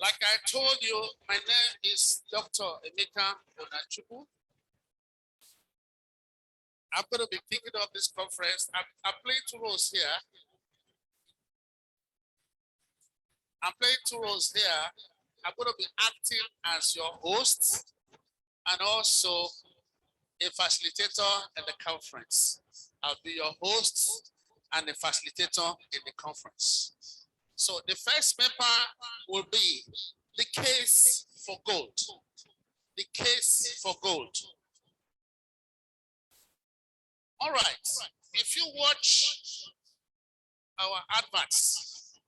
Like I told you, my name is Dr. Emeka Onachuku. I'm going to be kicking off this conference. I'm playing two roles here. I'm playing two roles here. I'm going to be acting as your host and also a facilitator in the conference. I'll be your host and a facilitator in the conference. So the first paper will be the case for gold. The case for gold. All right. If you watch our adverts,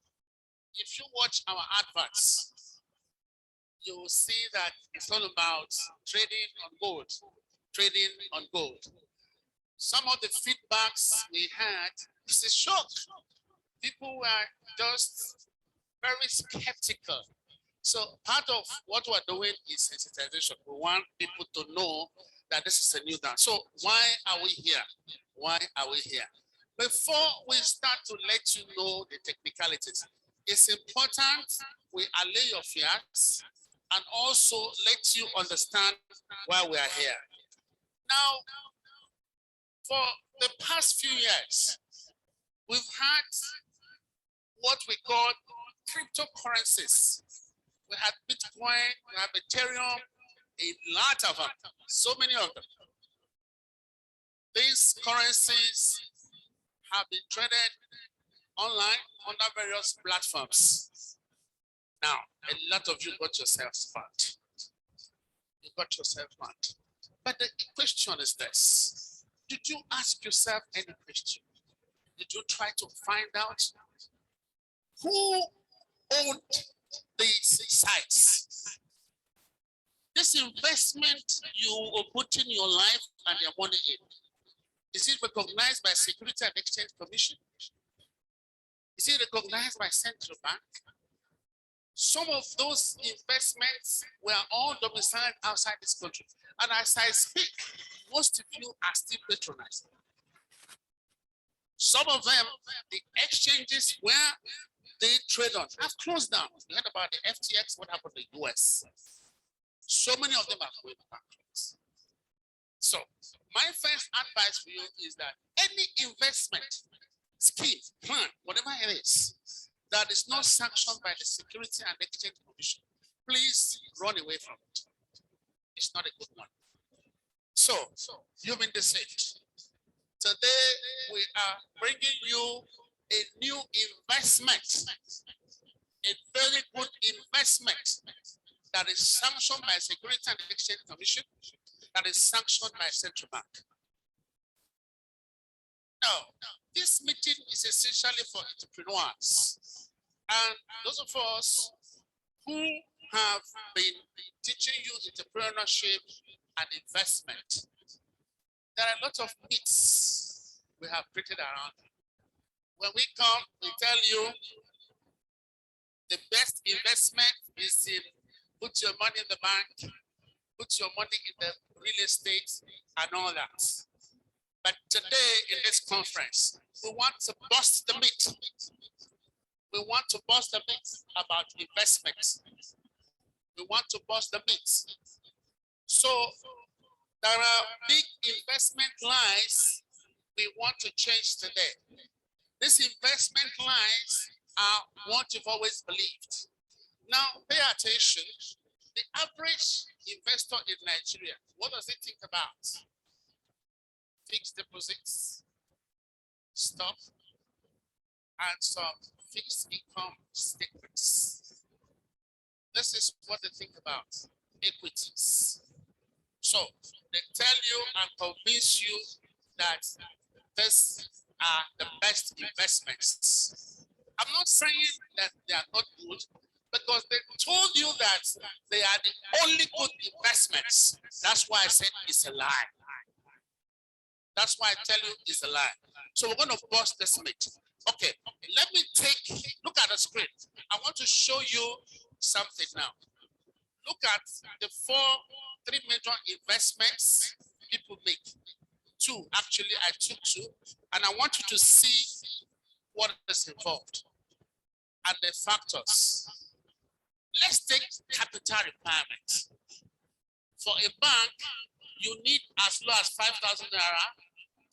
you will see that it's all about trading on gold. Trading on gold. Some of the feedbacks we had is a shock. People were just very skeptical. So part of what we're doing is sensitization. We want people to know that this is a new dance. So why are we here? Why are we here? Before we start to let you know the technicalities, it's important we allay your fears and also let you understand why we are here. Now, for the past few years, we've had what we call cryptocurrencies. We had Bitcoin, we have Ethereum, a lot of them, so many of them. These currencies have been traded online under various platforms. Now, a lot of you got yourselves fund. You got yourself fund. But the question is this. Did you ask yourself any question? Did you try to find out who owned these sites? This investment you are putting your life and your money in, is it recognized by Security and Exchange Commission? Is it recognized by Central Bank? Some of those investments were all domiciled outside this country. And as I speak, most of you are still patronizing. Some of them, the exchanges where they trade on have closed down. We heard about the FTX, what happened in the US. So many of them are going bankrupt. So my first advice for you is that any investment scheme, plan, whatever it is, that is not sanctioned by the Security and Exchange Commission, please run away from it. It's not a good one. So you've been deceived. Today, we are bringing you a new investment, a very good investment that is sanctioned by Security and Exchange Commission, that is sanctioned by Central Bank. Now, this meeting is essentially for entrepreneurs and those of us who have been teaching you entrepreneurship and investment. There are a lot of myths we have created around it. When we come, we tell you the best investment is in put your money in the bank, put your money in the real estate and all that. But today in this conference, we want to bust the myth. We want to bust the myth about investments. We want to bust the myth. So there are big investment lines we want to change today. These investment lines are what you've always believed. Now pay attention. The average investor in Nigeria, what does he think about? Fixed deposits, stock, and some fixed income statements. This is what they think about, equities. So they tell you and convince you that these are the best investments. I'm not saying that they are not good, because they told you that they are the only good investments. That's why I said it's a lie. That's why I tell you it's a lie. So we're going to bust this myth. Okay, let me look at the screen. I want to show you something now. Look at the three major investments people make. Two, actually, I took two, and I want you to see what is involved and the factors. let's take capital requirements. For a bank, you need as low as 5,000 naira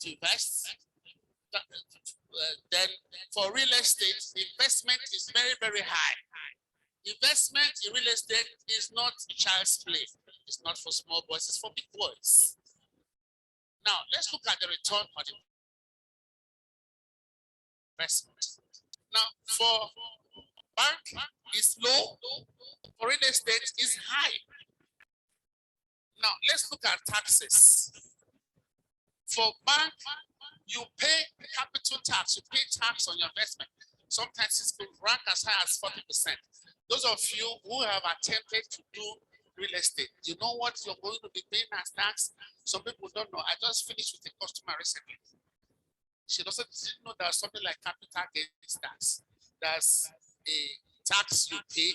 to invest. Then for real estate, the investment is very, very high. Investment in real estate is not child's play. It's not for small boys, it's for big boys. Now, let's look at the return on investment. Now, for bank is low, for real estate is high. Now, let's look at taxes. For bank, you pay capital tax, you pay tax on your investment. Sometimes it's been ranked as high as 40%. Those of you who have attempted to do real estate, you know what you're going to be paying as tax? Some people don't know. I just finished with a customer recently. She doesn't know there's something like capital gains tax. There's a tax you pay,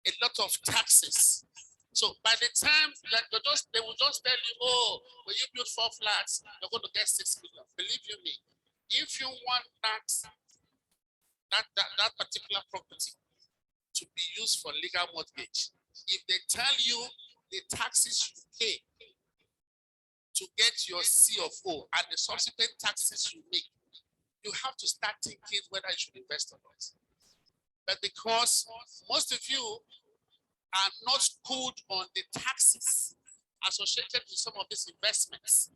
a lot of taxes. So by the time they will just tell you, oh, when you build 4 flats, you're going to get 6 million. Believe you me, if you want that particular property to be used for legal mortgage, if they tell you the taxes you pay to get your C of O and the subsequent taxes you make, you have to start thinking whether you should invest or not. But because most of you are not good on the taxes associated with some of these investments,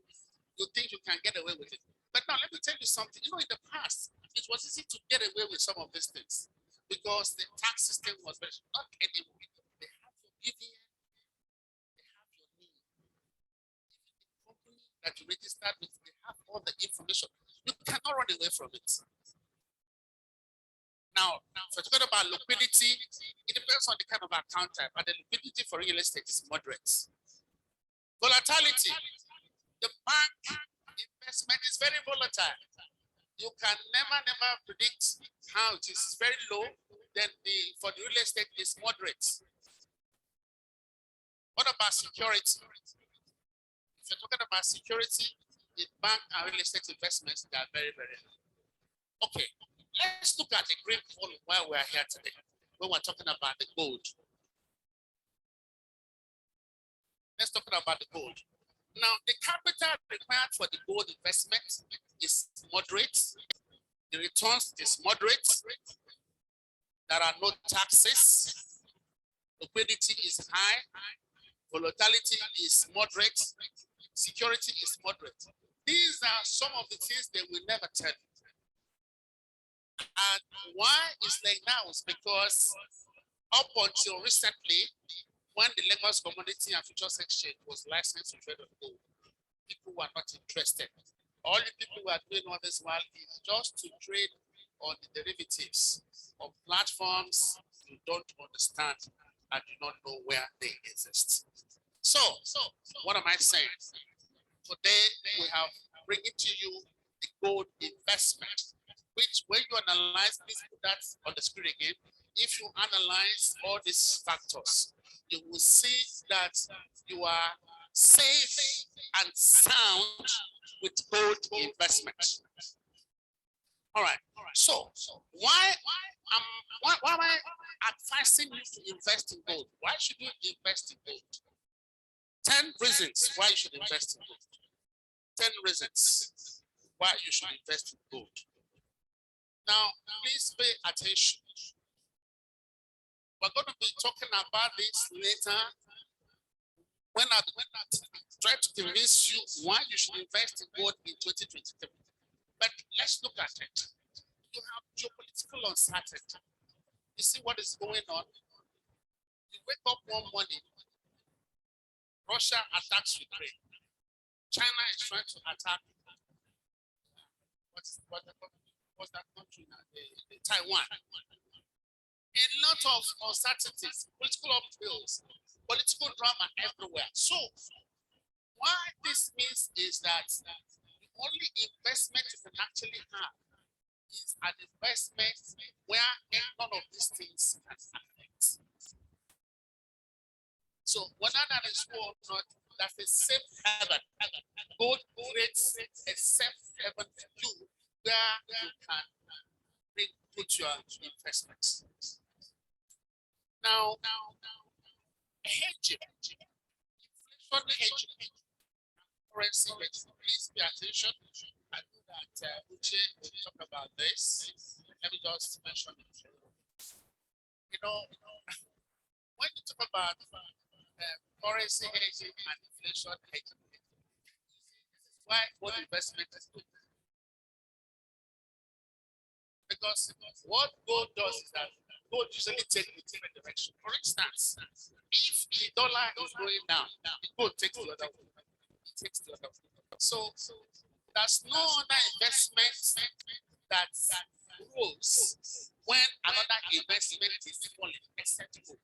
you think you can get away with it. But now let me tell you something. You know, in the past, it was easy to get away with some of these things because the tax system was very not anymore. They have your BVN, they have your name. Even the company that you registered with, they have all the information. You cannot run away from it. Now, if we're talking about liquidity, it depends on the kind of account type, and the liquidity for real estate is moderate. Volatility, the bank investment is very volatile. You can never predict how it is very low, then for the real estate is moderate. What about security? If you're talking about security, the bank and real estate investments, they are very, very high. Okay. Let's look at the green column while we're here today, when we're talking about the gold. Let's talk about the gold. Now, the capital required for the gold investment is moderate. The returns is moderate. There are no taxes. Liquidity is high. Volatility is moderate. Security is moderate. These are some of the things they will never tell you. And why it's like now is because up until recently, when the Lagos Commodity and Futures Exchange was licensed to trade on gold, people were not interested. All the people who are doing all this while is just to trade on the derivatives of platforms you don't understand and you don't know where they exist. So what am I saying? Today we have bringing to you the gold investment, which when you analyze, please put that on the screen again. If you analyze all these factors, you will see that you are safe and sound with gold investment. All right. So why am I advising you to invest in gold? Why should you invest in gold? 10 reasons why you should invest in gold. 10 reasons why you should invest in gold. Now, please pay attention. We're going to be talking about this later when I try to convince you why you should invest in gold in 2023. But let's look at it. You have geopolitical uncertainty. You see what is going on? You wake up one morning, Russia attacks Ukraine. China is trying to attack what's that country now? Taiwan. A lot of uncertainties, political upheavals, political drama everywhere. So, what this means is that the only investment you can actually have is an investment where none of these things can affect. So, whether that is true or not, that's a safe haven. Gold creates a safe haven for you where you can put your investments. Now, hedging, inflation hedging, currency hedging. Please pay attention. I know that Uche will talk about this. Let me just mention it. You know, when you talk about currency hedging and inflation hedging, this is why gold investment is good. Because what gold does is that gold usually takes in different direction. For instance, if the dollar is going down, the gold takes the other way. It takes the other way. So there's no other investment that grows when another investment is falling except gold.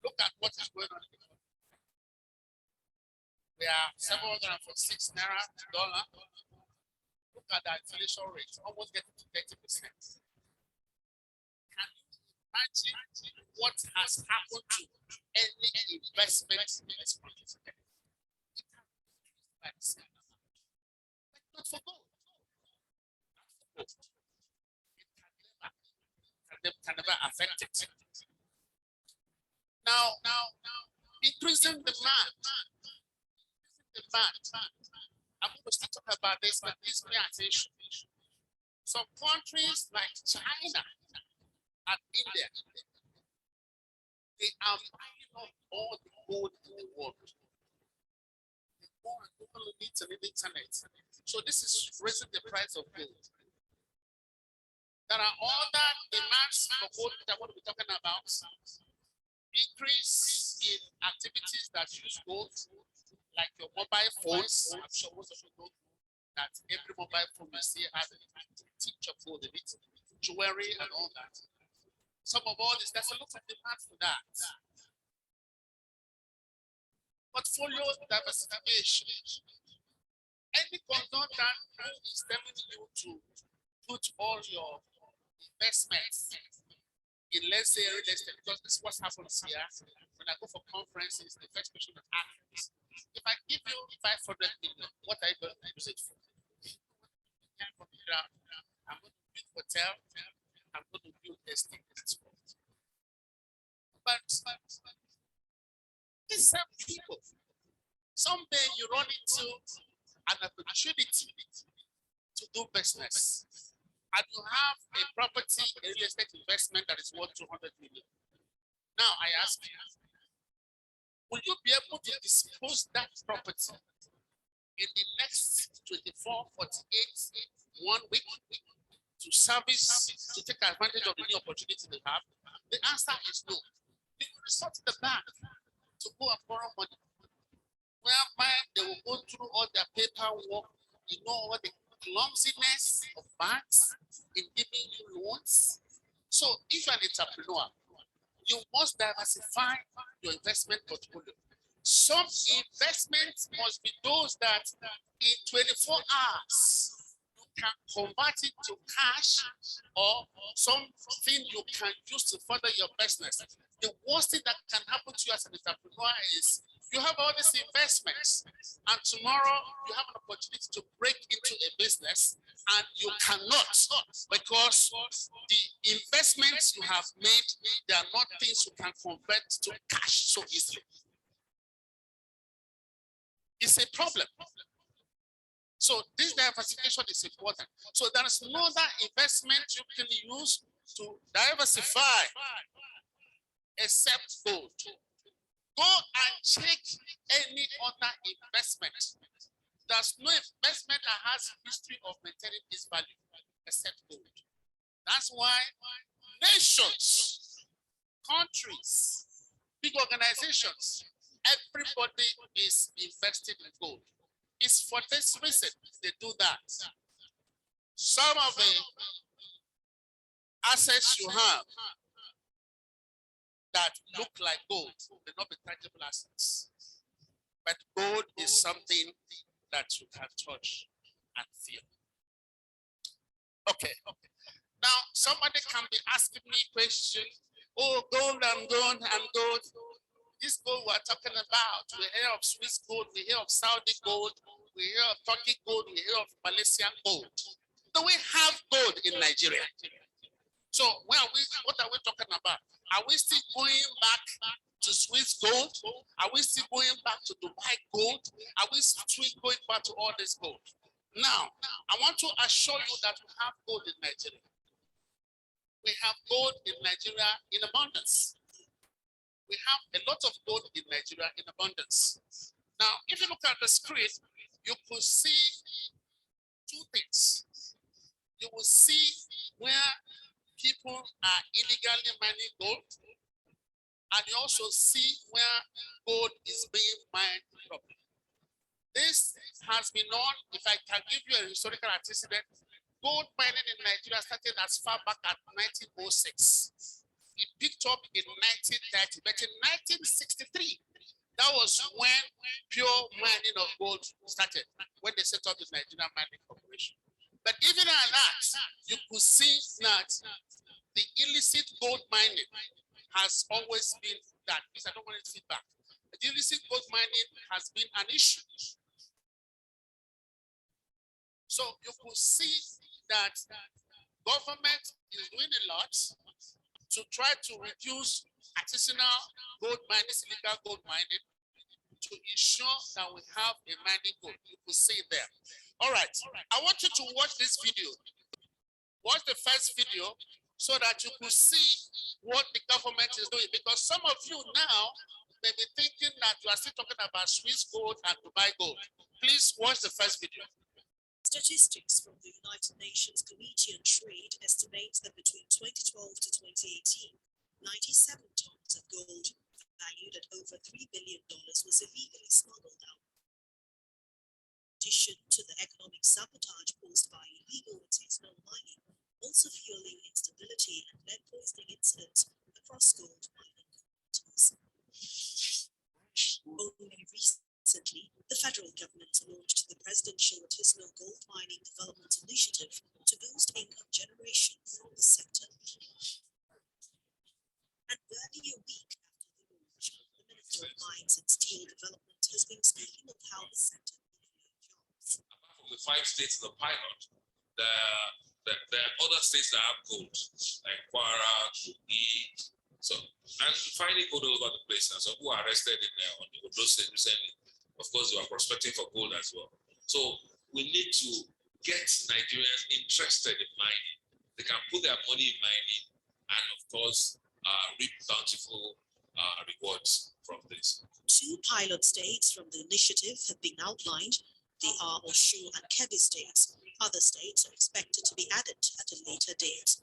Look at what is going on in the country. We are 746 naira to dollar. Look at the inflation rate, almost getting to 30%. Can you imagine what has happened to any investment in this country today? But not for gold. It can never affect it. Now, increasing demand. I'm going to start talking about this, but please pay attention. Some countries like China and India, they are buying up all the gold in the world. They go and Google it on the internet. So this is raising the price of gold. There are other demands for gold that what we're talking about. Increase in activities that use gold, like your mobile phones. I'm sure most of you know that every mobile phone you see has a tinge of gold in it, jewelry and all that. Some of all this, there's a lot of demand for that. Portfolio diversification. Any consultant who is telling you to put all your investments in, let's say, real estate, because this is what happens here. When I go for conferences, the first question I ask is, if I give you 500 million, what are you going to use it for? I'm going to build hotel, I'm going to build estate. But these same people, someday you run into an opportunity to do business, and you have a property, a real estate investment that is worth 200 million. Now I ask you, will you be able to dispose that property in the next 24, 48, 1 week to service, to take advantage of the new opportunity they have? The answer is no. They will resort to the bank to go and borrow money, whereby they will go through all their paperwork, you know, what the clumsiness of banks in giving you loans. So if you're an entrepreneur, you must diversify your investment portfolio. Some investments must be those that in 24 hours you can convert it to cash or something you can use to further your business. The worst thing that can happen to you as an entrepreneur is you have all these investments, and tomorrow you have an opportunity to break into a business, and you cannot, because the investments you have made, they are not things you can convert to cash so easily. It's a problem. So this diversification is important. So there is no other investment you can use to diversify except gold. Go and check any other investment. There's no investment that has history of maintaining this value except gold. That's why nations, countries, big organizations, everybody is invested in gold. It's for this reason they do that. Some of the assets you have that look like gold may not be tangible assets. But gold is something that you can touch and feel. Okay. Now, somebody can be asking me questions. Oh, gold and gold and gold. This gold we're talking about, we hear of Swiss gold, we hear of Saudi gold, we hear of Turkey gold, we hear of Malaysian gold. Do we have gold in Nigeria? So what are we talking about? Are we still going back to Swiss gold? Are we still going back to Dubai gold? Are we still going back to all this gold? Now, I want to assure you that we have gold in Nigeria. We have gold in Nigeria in abundance. We have a lot of gold in Nigeria in abundance. Now, if you look at the screen, you could see two things. You will see where people are illegally mining gold, and you also see where gold is being mined properly. This has been known, if I can give you a historical antecedent, gold mining in Nigeria started as far back as 1906. It picked up in 1930, but in 1963, that was when pure mining of gold started, when they set up the Nigerian Mining Corporation. But even at that, you could see that the illicit gold mining has always been that. Please, I don't want any feedback. The illicit gold mining has been an issue. So you could see that government is doing a lot to try to reduce artisanal gold mining, illegal gold mining, to ensure that we have a mining gold. You could see it there. All right. I want you to watch this video. Watch the first video so that you could see what the government is doing. Because some of you now may be thinking that you are still talking about Swiss gold and Dubai gold. Please watch the first video. Statistics from the United Nations Committee on Trade estimates that between 2012 to 2018, 97 tons of gold valued at over $3 billion was illegally smuggled out. In addition to the economic sabotage caused by illegal artisanal mining, also fueling instability and lead poisoning incidents across gold mining communities. Only recently, the federal government launched the Presidential Artisanal Gold Mining Development Initiative to boost income generation from the sector. And barely a week after the launch, the Minister of Mines and Steel Development has been speaking of how the sector creates jobs. Apart from the 5 states in the pilot, there are other states that have gold, like Kwara, Kogi. So, and finding gold all over the place. And some who are arrested on the Odo State recently, of course, they are prospecting for gold as well. So we need to get Nigerians interested in mining. They can put their money in mining and, of course, reap bountiful rewards from this. 2 pilot states from the initiative have been outlined. They are Oshu and Kebbi states. Other states are expected to be added at a later date.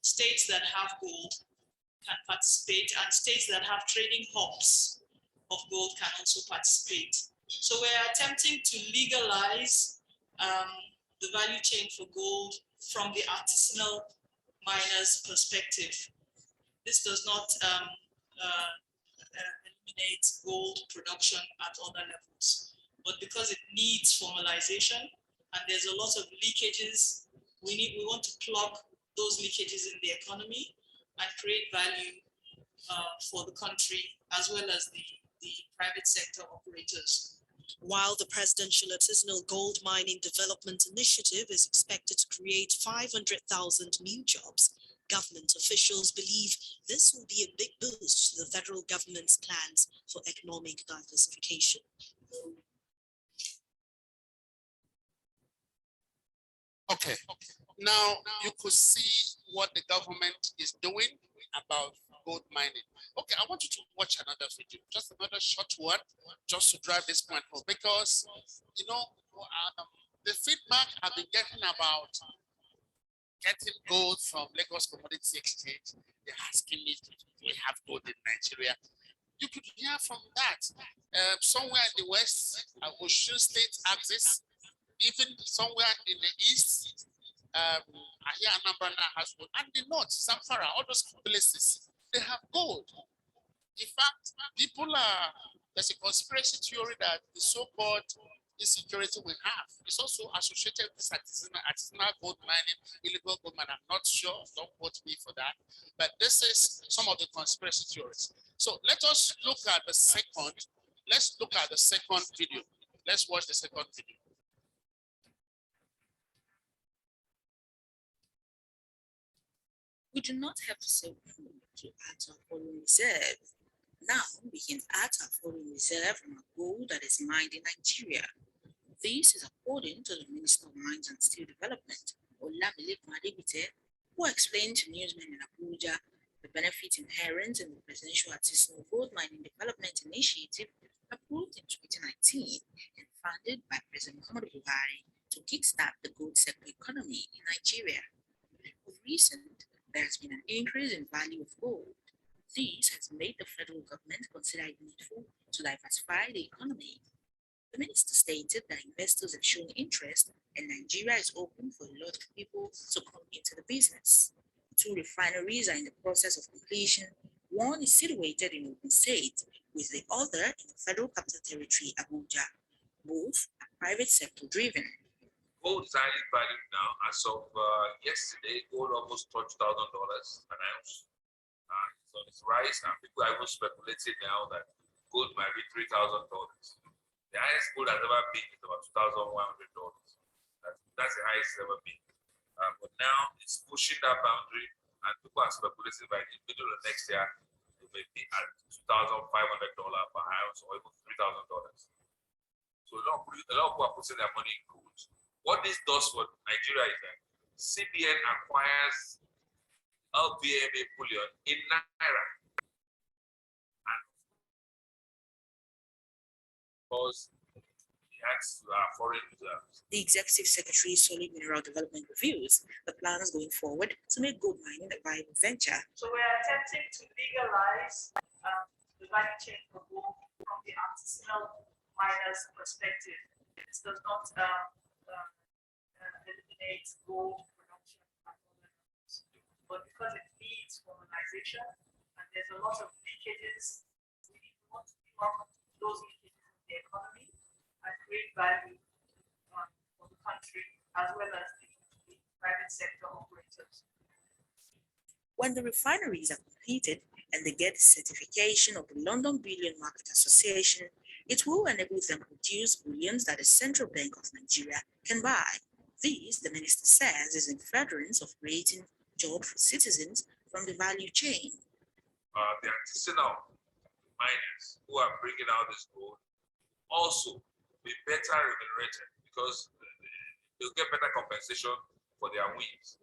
States that have gold can participate, and states that have trading hubs of gold can also participate. So we're attempting to legalize the value chain for gold from the artisanal miner's perspective. This does not eliminate gold production at other levels, but because it needs formalization and there's a lot of leakages, we want to plug those leakages in the economy and create value for the country as well as the private sector operators. While the Presidential Artisanal Gold Mining Development Initiative is expected to create 500,000 new jobs, government officials believe this will be a big boost to the federal government's plans for economic diversification. Okay. Now you could see what the government is doing about gold mining. Okay, I want you to watch another video, just another short one, just to drive this point home, because you know the feedback I've been getting about getting gold from Lagos Commodity Exchange. They're asking me, do we have gold in Nigeria? You could hear from that. Somewhere in the west, Osun State axis, even somewhere in the east, I hear Anambra has gold, and the north, Zamfara, all those places, they have gold. In fact, there's a conspiracy theory that the so-called insecurity we have is also associated with artisanal gold mining, illegal gold mining. I'm not sure, don't quote me for that, but this is some of the conspiracy theories. So let us look at the second, video. Let's watch the second video. We do not have to sell crude to add to our foreign reserve. Now we can add to our foreign reserve from our gold that is mined in Nigeria. This is according to the Minister of Mines and Steel Development, Olamide Adebite, who explained to newsmen in Abuja the benefit inherent in the Presidential Artisanal Gold Mining Development Initiative approved in 2019 and funded by President Muhammadu Buhari to kickstart the gold sector economy in Nigeria. Of recent, there has been an increase in value of gold. This has made the federal government consider it needful to diversify the economy. The minister stated that investors have shown interest and Nigeria is open for a lot of people to come into the business. 2 refineries are in the process of completion. One is situated in Ogun State, with the other in the Federal Capital Territory, Abuja. Both are private sector driven. Gold is highly valued now. As of yesterday, gold almost touched $1,000 an ounce. So it's rise, and people are even speculating now that gold might be $3,000. The highest gold has ever been is about $2,100. That's the highest ever been. But now it's pushing that boundary, and people are speculating by the middle of next year, it may be at $2,500 per ounce or even $3,000. So a lot of people are putting their money in gold. What this does for Nigeria is that CBN acquires LBMA bullion in Naira. And because it adds to our foreign reserves. The Executive Secretary Solid Mineral Development reviews the plans going forward to make gold mining a viable venture. So we're attempting to legalize the value chain for gold from the artisanal miners' perspective. This does not eliminate gold production at all levels, but because it leads formalization and there's a lot of leakages, we want to block those leakages in the economy and create value for the country as well as the private sector operators. When the refineries are completed and they get the certification of the London Bullion Market Association, it will enable them to produce bullions that the Central Bank of Nigeria can buy. This, the minister says, is in furtherance of creating jobs for citizens from the value chain. The artisanal miners who are bringing out this gold also be better remunerated because they'll get better compensation for their wins,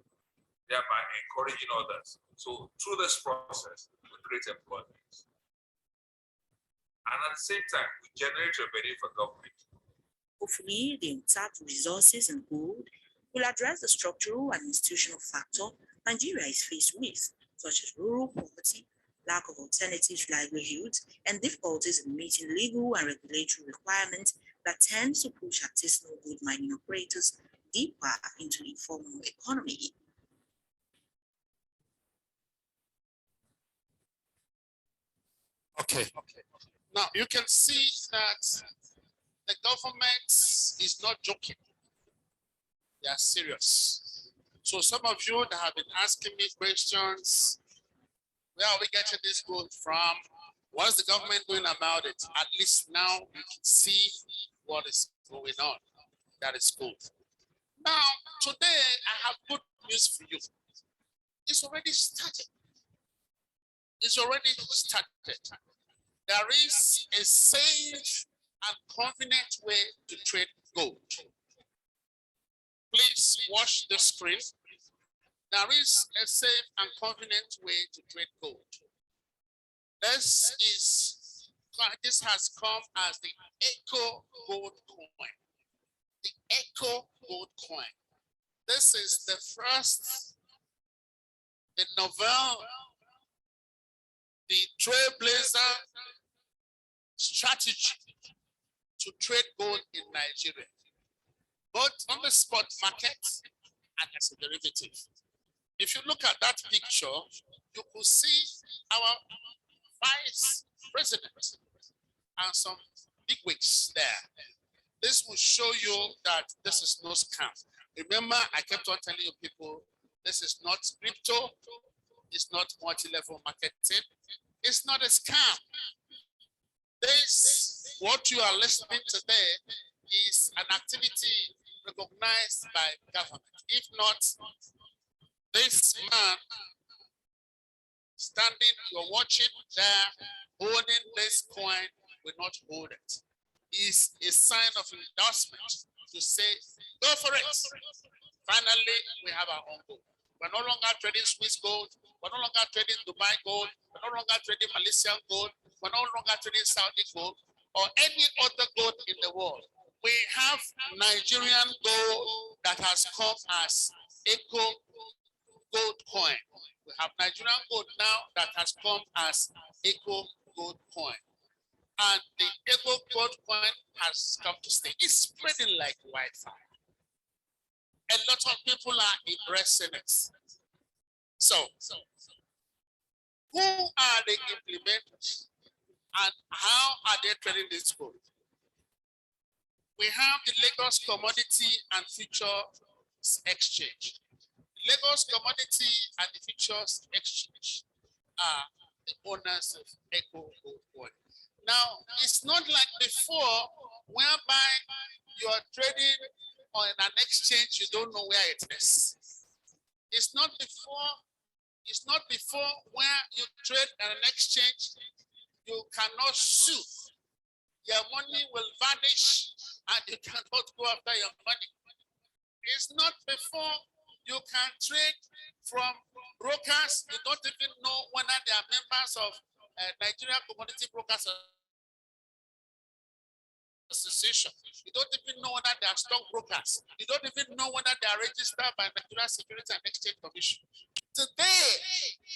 thereby encouraging others. So through this process, we create employment. And at the same time, we generate revenue for government. Hopefully, the untapped resources in gold will address the structural and institutional factor Nigeria is faced with, such as rural poverty, lack of alternative livelihoods, and difficulties in meeting legal and regulatory requirements that tends to push artisanal gold mining operators deeper into the informal economy. Okay. Now you can see that the government is not joking. They are serious. So some of you that have been asking me questions, where are we getting this gold from? What's the government doing about it? At least now you can see what is going on. That is good. Now, today I have good news for you. It's already started. It's already started. There is a safe and convenient way to trade gold. Please watch the screen. There is a safe and convenient way to trade gold. This has come as the Eko Gold coin. The Eko Gold coin. This is the first, the novel, the trailblazer strategy to trade gold in Nigeria, both on the spot market and as a derivative. If you look at that picture, you could see our vice president and some bigwigs there. This will show you that this is no scam. Remember, I kept on telling you people, this is not crypto, it's not multi-level marketing, it's not a scam. This, what you are listening to today, is an activity recognized by government. If not, this man standing, you're watching there, holding this coin, will not hold it. Is a sign of endorsement to say, go for it. Finally, we have our own gold. We're no longer trading Swiss gold. We're no longer trading Dubai gold. We're no longer trading Malaysian gold. We're no longer trading Saudi gold or any other gold in the world. We have Nigerian gold that has come as Eko Gold coin. We have Nigerian gold now that has come as Eko Gold coin. And the Eko Gold coin has come to stay. It's spreading like wildfire. A lot of people are embracing it. So who are the implementers and how are they trading this gold? We have the Lagos Commodity and Futures Exchange. Lagos Commodity and the Futures Exchange are the owners of Eko Gold. Now, it's not like before, whereby you are trading on an exchange, you don't know where it is. It's not before where you trade on an exchange, you cannot sue. Your money will vanish and you cannot go after your money. It's not before you can trade from brokers. You don't even know whether they are members of Nigerian Commodity Brokers Association. You don't even know whether they are stockbrokers. You don't even know whether they are registered by Nigeria Securities and Exchange Commission. Today,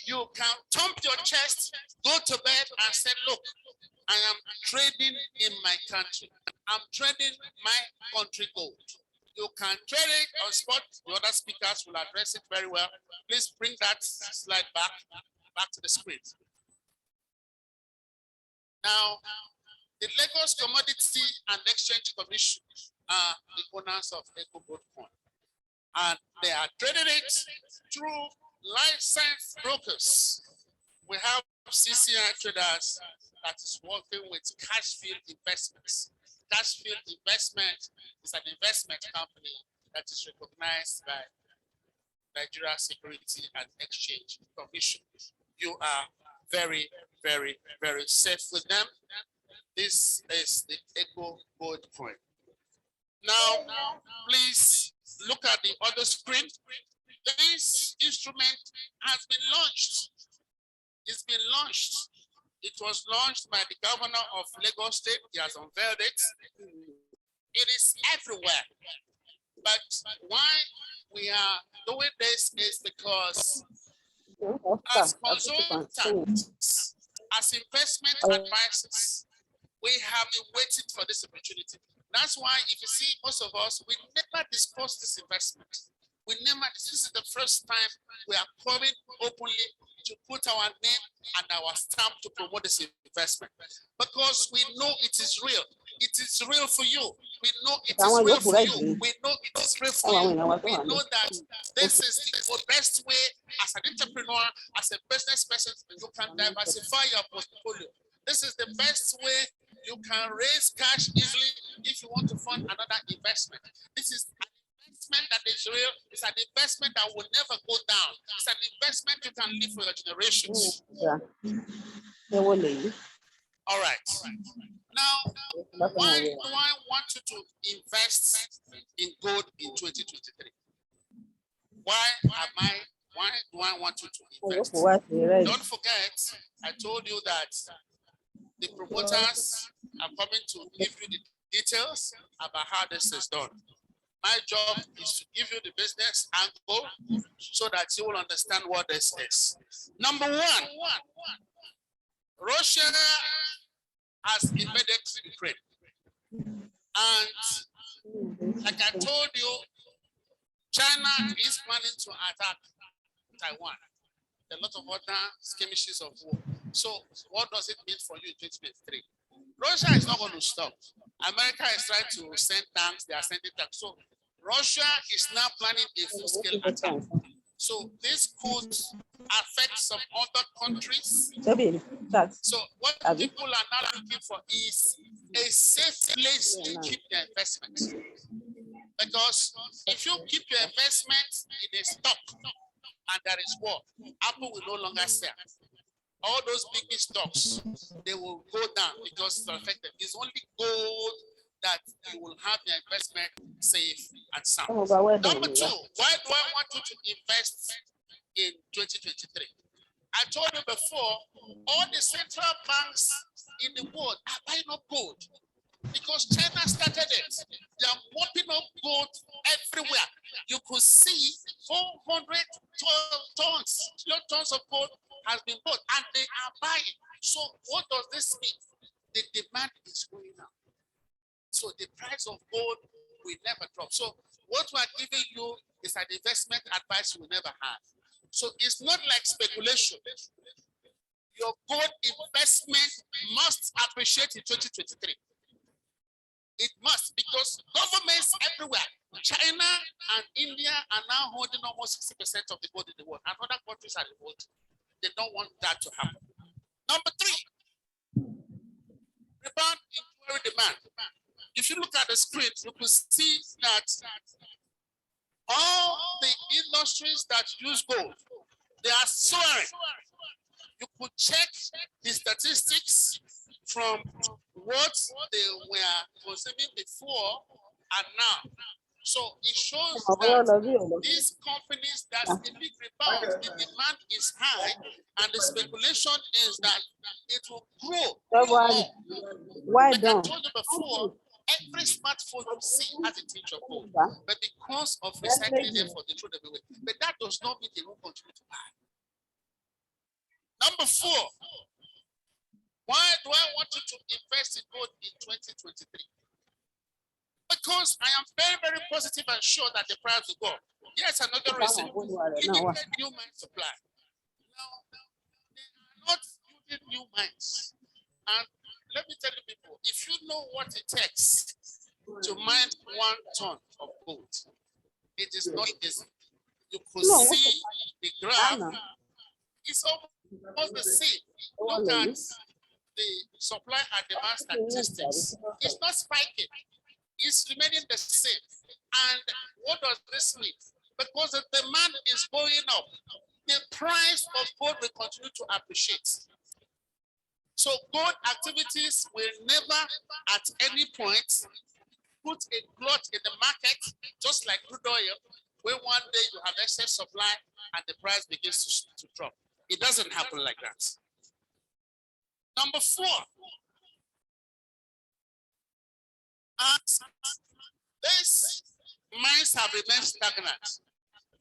you can thump your chest, go to bed and say, look, I am trading in my country. I'm trading my country gold. You can trade it on spot. The other speakers will address it very well. Please bring that slide back to the screen. Now, the Lagos Commodity and Exchange Commission are the owners of Eko Gold coin. And they are trading it through licensed brokers. We have CCI traders that is working with Cashfield Investments. Cashfield Investment is an investment company that is recognized by Nigeria Security and Exchange Commission. You are very, very, very safe with them. This is the Eko Gold coin. Now, please look at the other screen. This instrument has been launched. It's been launched. It was launched by the governor of Lagos State. He has unveiled it. It is everywhere. But why we are doing this is because as consultants, as investment advisors, we have been waiting for this opportunity. That's why if you see most of us, we never discuss this investment. This is the first time we are coming openly to put our name and our stamp to promote this investment. Because we know it is real. It is real for you. We know it is real for you. We know it is real for you. We know that this is the best way as an entrepreneur, as a business person, you can diversify your portfolio. This is the best way you can raise cash easily if you want to fund another investment. This is an investment that is real. It's an investment that will never go down. It's an investment you can live for your generations. All right. Now, why do I want you to invest in gold in 2023? Why do I want you to invest? Don't forget, I told you that the promoters are coming to give you the details about how this is done. My job is to give you the business angle so that you will understand what this is. Number one, Russia has invaded Ukraine. And like I told you, China is planning to attack Taiwan. A lot of other skirmishes of war. So what does it mean for you in 2023? Russia is not going to stop. America is trying to send tanks. They are sending tanks. So Russia is now planning a full-scale attack. So this could affect some other countries. So what people are now looking for is a safe place to keep their investments. Because if you keep your investment in a stock and there is war, Apple will no longer sell. all those big stocks, they will go down because it's affected. It's only gold that you will have your investment safe and sound. Number two, why do I want you to invest in 2023? I told you before, all the central banks in the world are buying up gold because China started it. They are mopping up gold everywhere. You could see 400 tons of gold has been bought, and they are buying. So what does this mean? The demand is going up. So the price of gold will never drop. So what we are giving you is an investment advice you will never have. So it's not like speculation. Your gold investment must appreciate in 2023. It must, because governments everywhere, China and India are now holding almost 60% of the gold in the world, and other countries are revolting. They don't want that to happen. Number three, rebound in jewelry demand. If you look at the screen, you can see that all the industries that use gold, they are soaring. You could check the statistics from what they were consuming before and now. So it shows that these companies, that's a big rebound. The demand is high, and the speculation is that it will grow more. Like I told you before, every smartphone you see has a tinge of gold, but because of recycling effort, they throw them away. But that does not mean they won't continue to buy. Number four, why do I want you to invest in gold in 2023? Because I am very, very positive and sure that the price will go. Yes, another reason, limited new mine supply. Now, they are not building new mines. And let me tell you people, if you know what it takes to mine 1 ton of gold, it is not easy. You could see the graph. It's almost the same. Look at the supply and demand statistics. It's not spiking. It's remaining the same. And what does this mean? Because the demand is going up, the price of gold will continue to appreciate. So gold activities will never at any point put a glut in the market, just like crude oil, when one day you have excess supply and the price begins to drop. It doesn't happen like that. Number four, these mines have remained stagnant.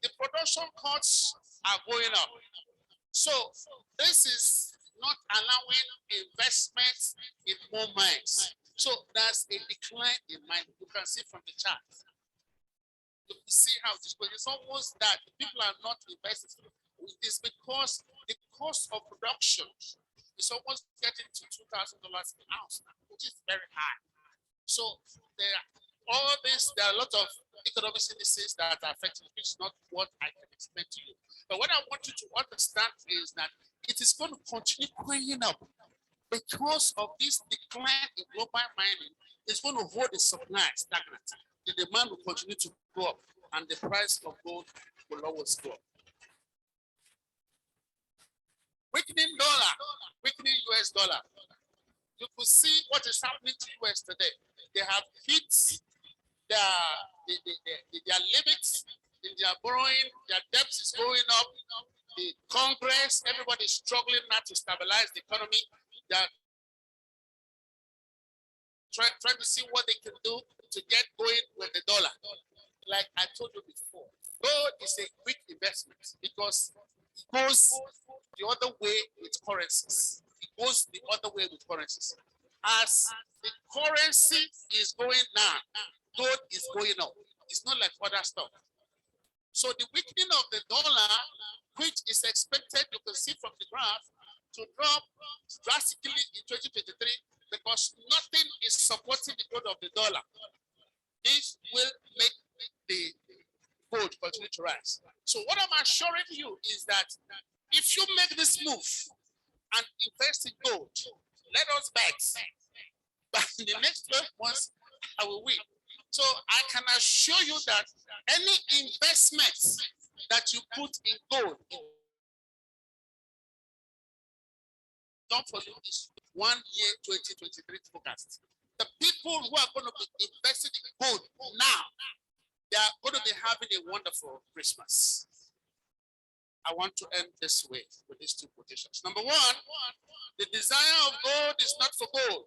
The production costs are going up. So this is not allowing investments in more mines. So there's a decline in mining. You can see from the chart. You can see how it is going. It's almost that people are not investing. It is because the cost of production is almost getting to $2,000 an ounce now, which is very high. So there are a lot of economic indices that are affecting, which is not what I can explain to you. But what I want you to understand is that it is going to continue going up because of this decline in global mining. It's going to hold the supply stagnant. The demand will continue to go up, and the price of gold will always go up. Weakening dollar, weakening US dollar. You could see what is happening to US today. They have hit their limits in their borrowing, their debt is going up. The Congress, everybody is struggling now to stabilize the economy. They're trying to see what they can do to get going with the dollar. Like I told you before, gold is a quick investment because it goes the other way with currencies. It goes the other way with currencies. As the currency is going down, gold is going up. It's not like other stuff. So the weakening of the dollar, which is expected, you can see from the graph, to drop drastically in 2023 because nothing is supporting the growth of the dollar. This will make the gold continue to rise. So what I'm assuring you is that if you make this move and invest in gold, let us bet. But in the next 12 months, I will win. So I can assure you that any investments that you put in gold done for you is 1 year 2023 forecast. The people who are going to be investing in gold now, they are going to be having a wonderful Christmas. I want to end this way with these two quotations. Number one, the desire of gold is not for gold.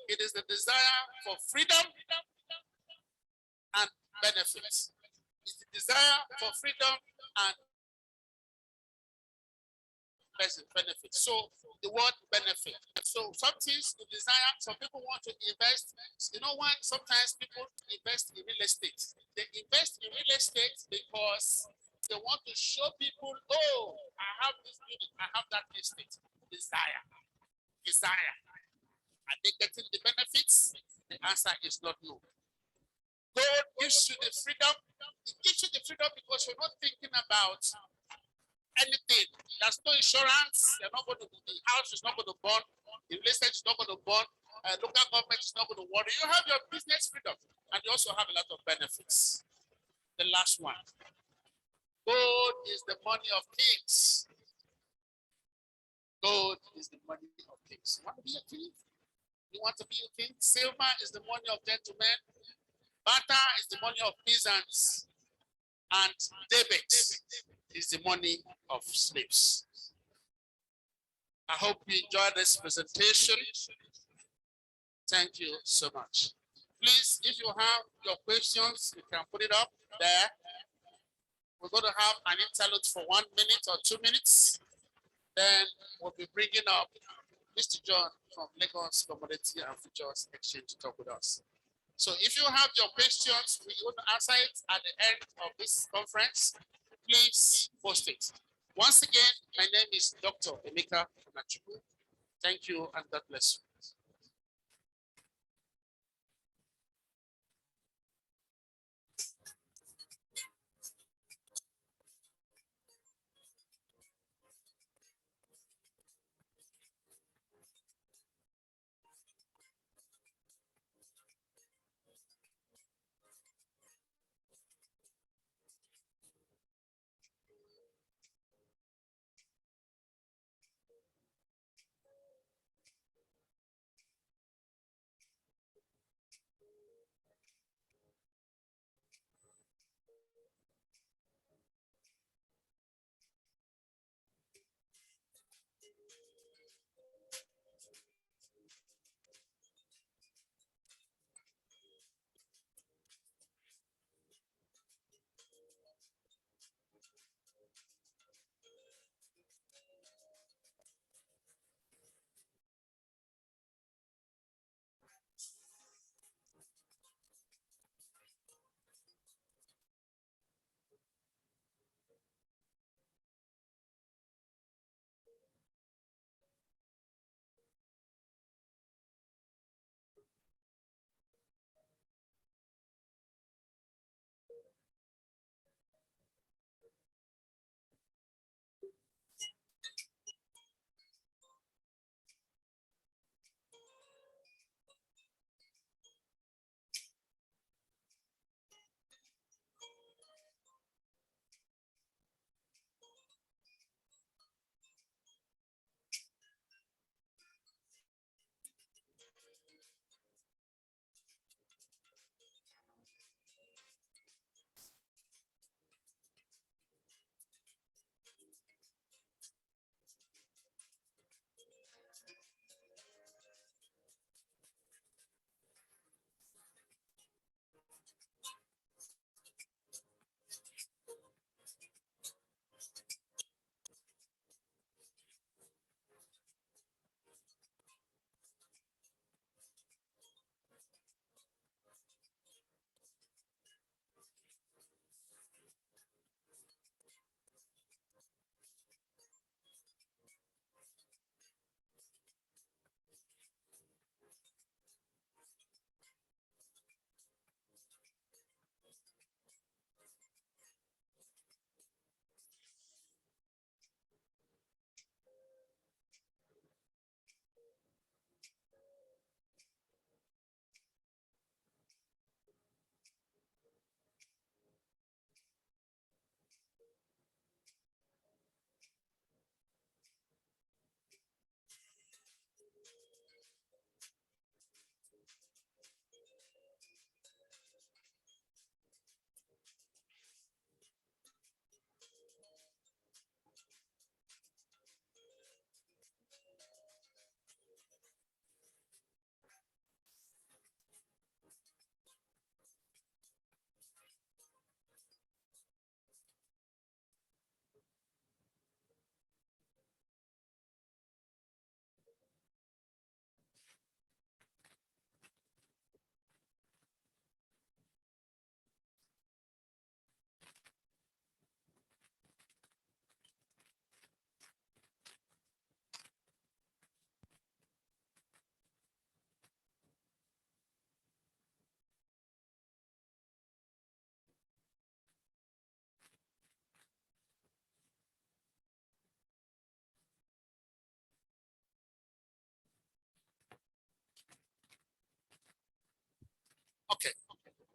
It is the desire for freedom and benefits. It's the desire for freedom and benefit. So the word benefit. So some things you desire, some people want to invest. You know what? Sometimes people invest in real estate. They invest in real estate because they want to show people, oh, I have this building, I have that estate. Desire. Desire. Are they getting the benefits? The answer is not no. God gives you the freedom. He gives you the freedom because you're not thinking about anything. There's no insurance. You're not going to, the house is not going to burn. The real estate is not going to burn. Local government is not going to worry. You have your business freedom, and you also have a lot of benefits. The last one. Gold is the money of kings. Gold is the money of kings. You want to be a king? You want to be a king? Silver is the money of gentlemen. Barter is the money of peasants. And debit is the money of slaves. I hope you enjoyed this presentation. Thank you so much. Please, if you have your questions, you can put it up there. We're going to have an interlude for 1 minute or 2 minutes. Then we'll be bringing up Mr. John from Lagos Commodity and Futures Exchange to talk with us. So if you have your questions, we want to answer it at the end of this conference. Please post it. Once again, my name is Dr. Emeka Onachuku. Thank you and God bless you.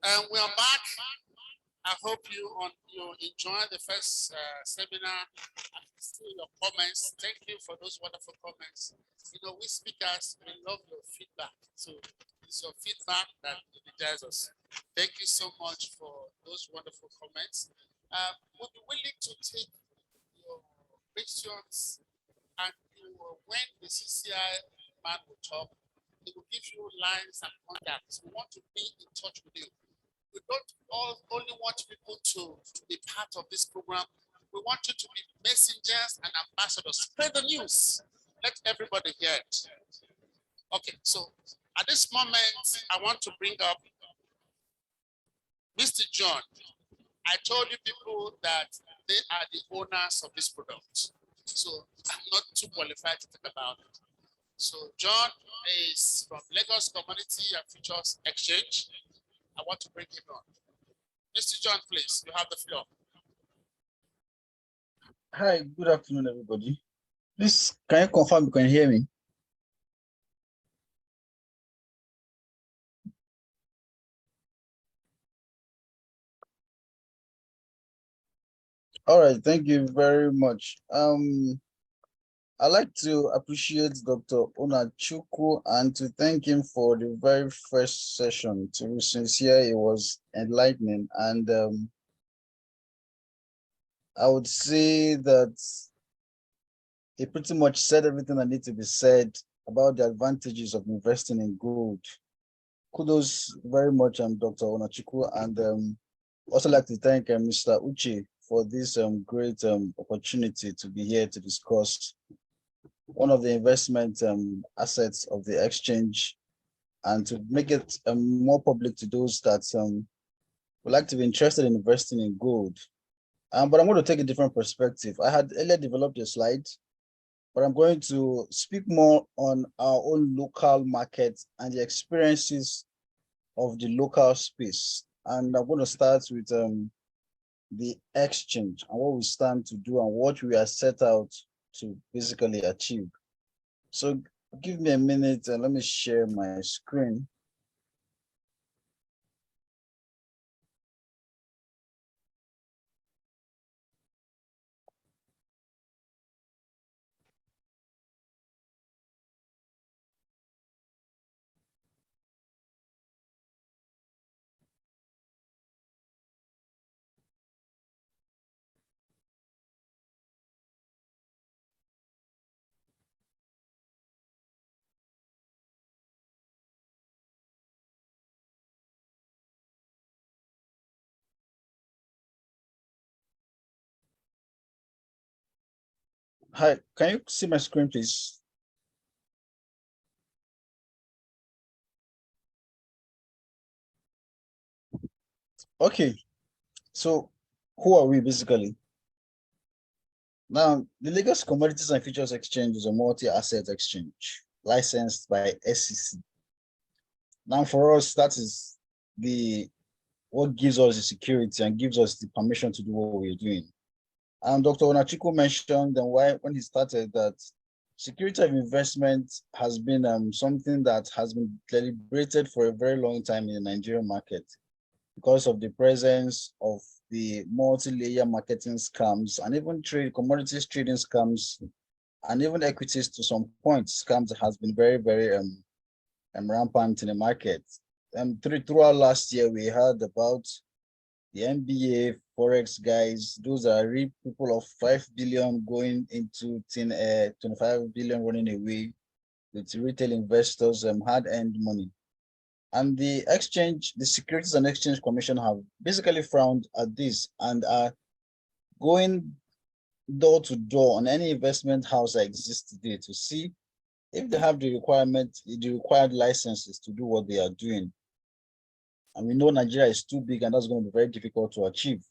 And we are back. I hope you enjoyed the first seminar. I can see your comments. Thank you for those wonderful comments. You know, we speakers, we love your feedback. So it's your feedback that energizes us. Thank you so much for those wonderful comments. We'll be willing to take your questions, and when the CCI man will talk, he will give you lines and contacts. We want to be in touch with you. We don't only want people to be part of this program. We want you to be messengers and ambassadors. Spread the news. Let everybody hear it. Okay, so at this moment, I want to bring up Mr. John. I told you people that they are the owners of this product. So I'm not too qualified to talk about it. So John is from Lagos Commodity and Futures Exchange. I want to bring him on. Mr. John, please, you have the floor. Hi, good afternoon, everybody. Please, can you confirm you can hear me? All right, thank you very much. I'd like to appreciate Dr. Onachukwu and to thank him for the very first session. To be sincere, it was enlightening, and I would say that he pretty much said everything that needs to be said about the advantages of investing in gold. Kudos very much, Dr. Onachukwu, and also like to thank Mr. Uche for this great opportunity to be here to discuss one of the investment assets of the exchange and to make it more public to those that would like to be interested in investing in gold. But I'm going to take a different perspective. I had earlier developed a slide, but I'm going to speak more on our own local market and the experiences of the local space. And I'm going to start with the exchange and what we stand to do and what we are set out to basically achieve. So give me a minute and let me share my screen. Hi, can you see my screen, please? Okay, so who are we basically? Now, the Lagos Commodities and Futures Exchange is a multi-asset exchange licensed by SEC. Now, for us, that is what gives us the security and gives us the permission to do what we're doing. And Dr. Onachukwu mentioned when he started that security of investment has been something that has been deliberated for a very long time in the Nigerian market because of the presence of the multi-layer marketing scams and even commodities trading scams and even equities to some point. Scams has been very, very rampant in the market. Throughout last year, we heard about the MBA Forex guys. Those are real people of 5 billion going into 25 billion running away with retail investors hard-earned money. And the exchange, the Securities and Exchange Commission have basically frowned at this and are going door to door on any investment house that exists today to see if they have the required licenses to do what they are doing. And we know Nigeria is too big and that's going to be very difficult to achieve.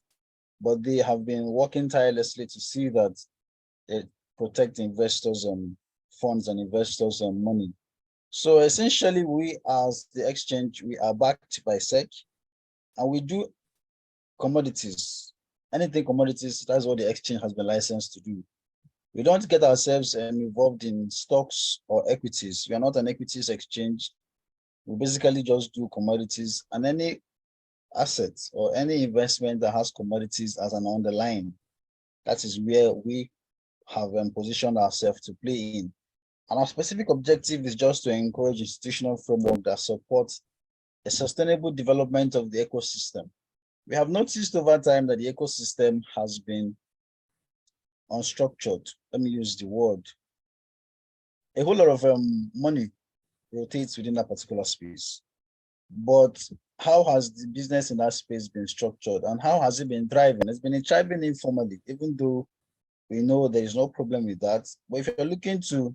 But they have been working tirelessly to see that they protect investors' funds and investors' money. So essentially, we as the exchange, we are backed by SEC and we do commodities. Anything commodities, that's what the exchange has been licensed to do. We don't get ourselves involved in stocks or equities. We are not an equities exchange. We basically just do commodities and any assets or any investment that has commodities as an underlying. That is where we have positioned ourselves to play in. And our specific objective is just to encourage institutional framework that supports a sustainable development of the ecosystem. We have noticed over time that the ecosystem has been unstructured. Let me use the word. A whole lot of money rotates within that particular space. But how has the business in that space been structured and how has it been thriving? It's been thriving informally, even though we know there is no problem with that. But if you're looking to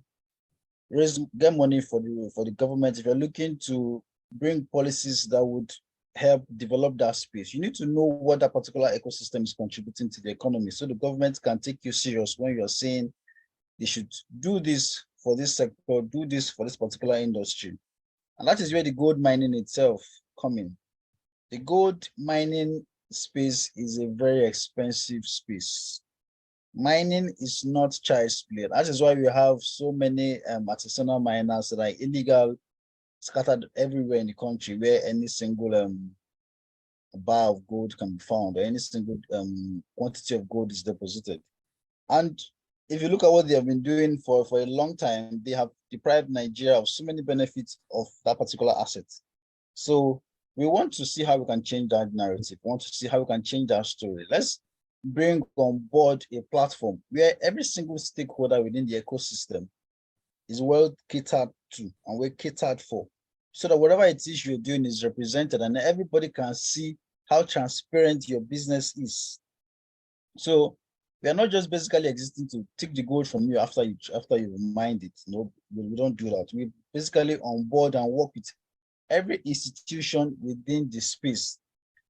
get money for the government, if you're looking to bring policies that would help develop that space, you need to know what that particular ecosystem is contributing to the economy, so the government can take you serious when you're saying they should do this for this sector, do this for this particular industry. And that is where the gold mining itself come in. The gold mining space is a very expensive space. Mining is not child's play. That is why we have so many artisanal miners that are illegal, scattered everywhere in the country, where any single bar of gold can be found, or any single quantity of gold is deposited. And if you look at what they have been doing for a long time, they have deprived Nigeria of so many benefits of that particular asset. So we want to see how we can change that narrative. We want to see how we can change that story. Let's bring on board a platform where every single stakeholder within the ecosystem is well catered to and we're catered for, so that whatever it is you're doing is represented and everybody can see how transparent your business is. So we are not just basically existing to take the gold from you after you mined it. No, we don't do that. We basically on board and work with every institution within the space.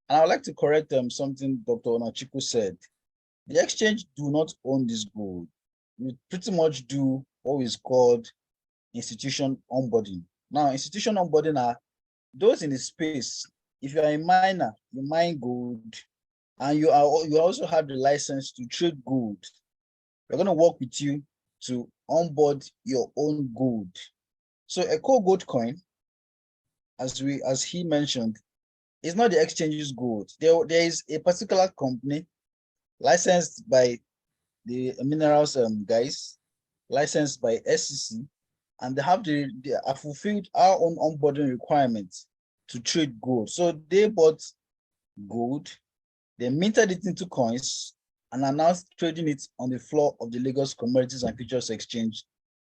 And I would like to correct something Dr. Onachiku said. The exchange do not own this gold. We pretty much do what is called institution onboarding. Now, institution onboarding are those in the space. If you are a miner, you mine gold, and you also have the license to trade gold. We're going to work with you to onboard your own gold. So Eko Gold coin, as he mentioned, is not the exchange's gold. There is a particular company licensed by the minerals guys, licensed by SEC, and they have they have fulfilled our own onboarding requirements to trade gold. So they bought gold, they minted it into coins, and are now trading it on the floor of the Lagos Commodities and Futures Exchange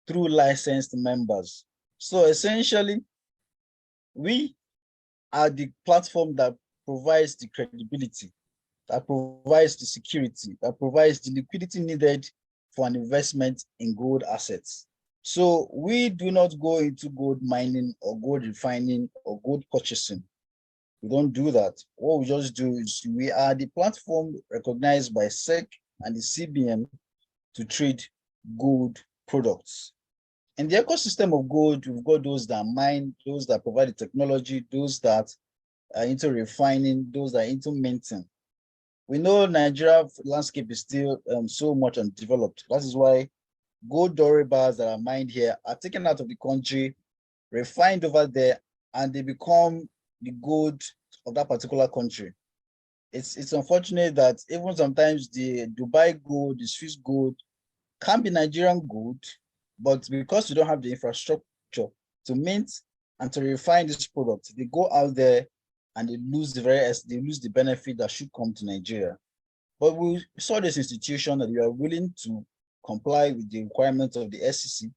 through licensed members. So essentially, we are the platform that provides the credibility, that provides the security, that provides the liquidity needed for an investment in gold assets. So we do not go into gold mining or gold refining or gold purchasing. We don't do that. What we just do is we are the platform recognized by SEC and the CBN to trade gold products. In the ecosystem of gold, we've got those that mine, those that provide the technology, those that are into refining, those that are into minting. We know Nigeria landscape is still so much undeveloped. That is why gold doré bars that are mined here are taken out of the country, refined over there, and they become the gold of that particular country. It's unfortunate that even sometimes the Dubai gold, the Swiss gold, can be Nigerian gold, but because we don't have the infrastructure to mint and to refine this product, they go out there and they lose the benefit that should come to Nigeria. But we saw this institution that we are willing to comply with the requirements of the SEC,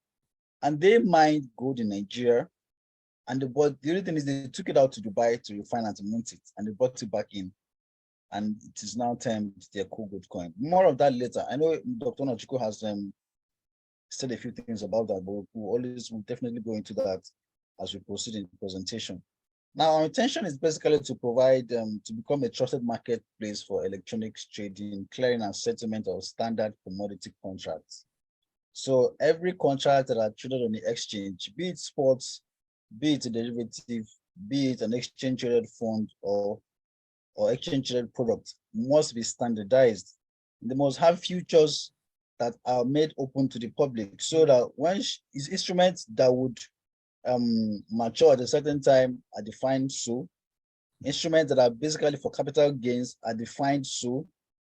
and they mined gold in Nigeria. And the only thing is they took it out to Dubai to refine and to mint it, and they brought it back in. And it is now termed their Eko Gold coin. More of that later. I know Dr. Nachiko has said a few things about that, but we'll definitely go into that as we proceed in the presentation. Now, our intention is basically to provide, to become a trusted marketplace for electronics trading, clearing and settlement of standard commodity contracts. So every contract that are traded on the exchange, be it sports, be it a derivative, be it an exchange traded fund or exchange traded product, must be standardized. They must have features that are made open to the public, so that when instruments that would mature at a certain time are defined, so Instruments that are basically for capital gains are defined so.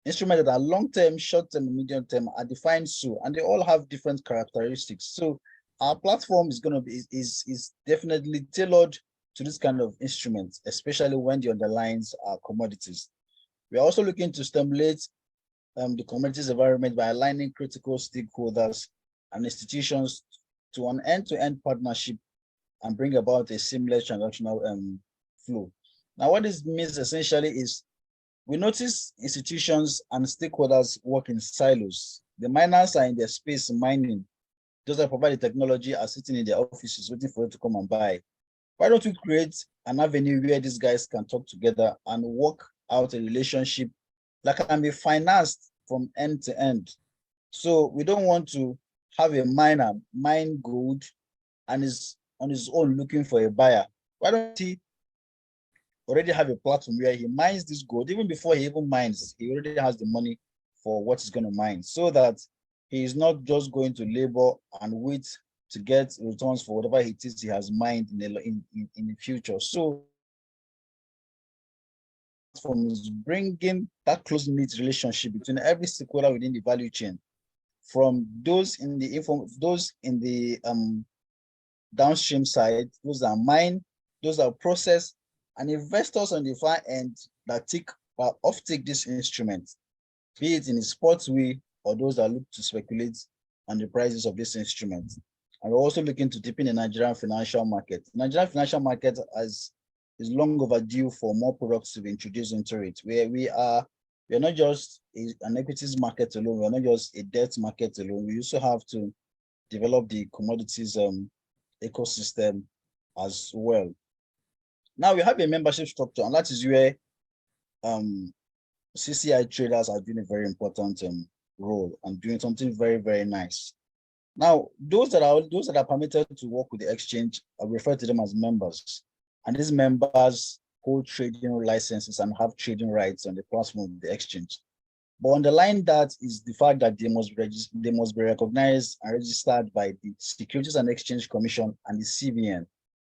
Instruments that are long-term, short-term, and medium-term are defined so, and they all have different characteristics. So our platform is going to be is definitely tailored to this kind of instruments, especially when the underlines are commodities. We are also looking to stimulate the commodities environment by aligning critical stakeholders and institutions to an end-to-end partnership and bring about a seamless transactional flow. Now, what this means essentially is we notice institutions and stakeholders work in silos. The miners are in their space mining. Those that provide the technology are sitting in their offices waiting for it to come and buy. Why don't we create an avenue where these guys can talk together and work out a relationship that can be financed from end to end? So we don't want to have a miner mine gold and is on his own looking for a buyer. Why don't he already have a platform where he mines this gold? Even before he even mines, he already has the money for what he's going to mine, so that he is not just going to labor and wait to get returns for whatever it is he has mined in the future. So platform is bringing that close-knit relationship between every stakeholder within the value chain, from those in the downstream side, those that mine, those that process, and investors on the far end that take this instrument, be it in a sports way or those that look to speculate on the prices of this instrument. And we're also looking to deepen the Nigerian financial market. The Nigerian financial market is long overdue for more products to be introduced into it, where we're not just an equities market alone, we're not just a debt market alone. We also have to develop the commodities ecosystem as well. Now we have a membership structure, and that is where CCI traders are doing a very important role and doing something very, very nice. Now, those that are permitted to work with the exchange, I refer to them as members. And these members hold trading licenses and have trading rights on the platform of the exchange. But underlying that is the fact that they must be recognized and registered by the Securities and Exchange Commission and the CBN.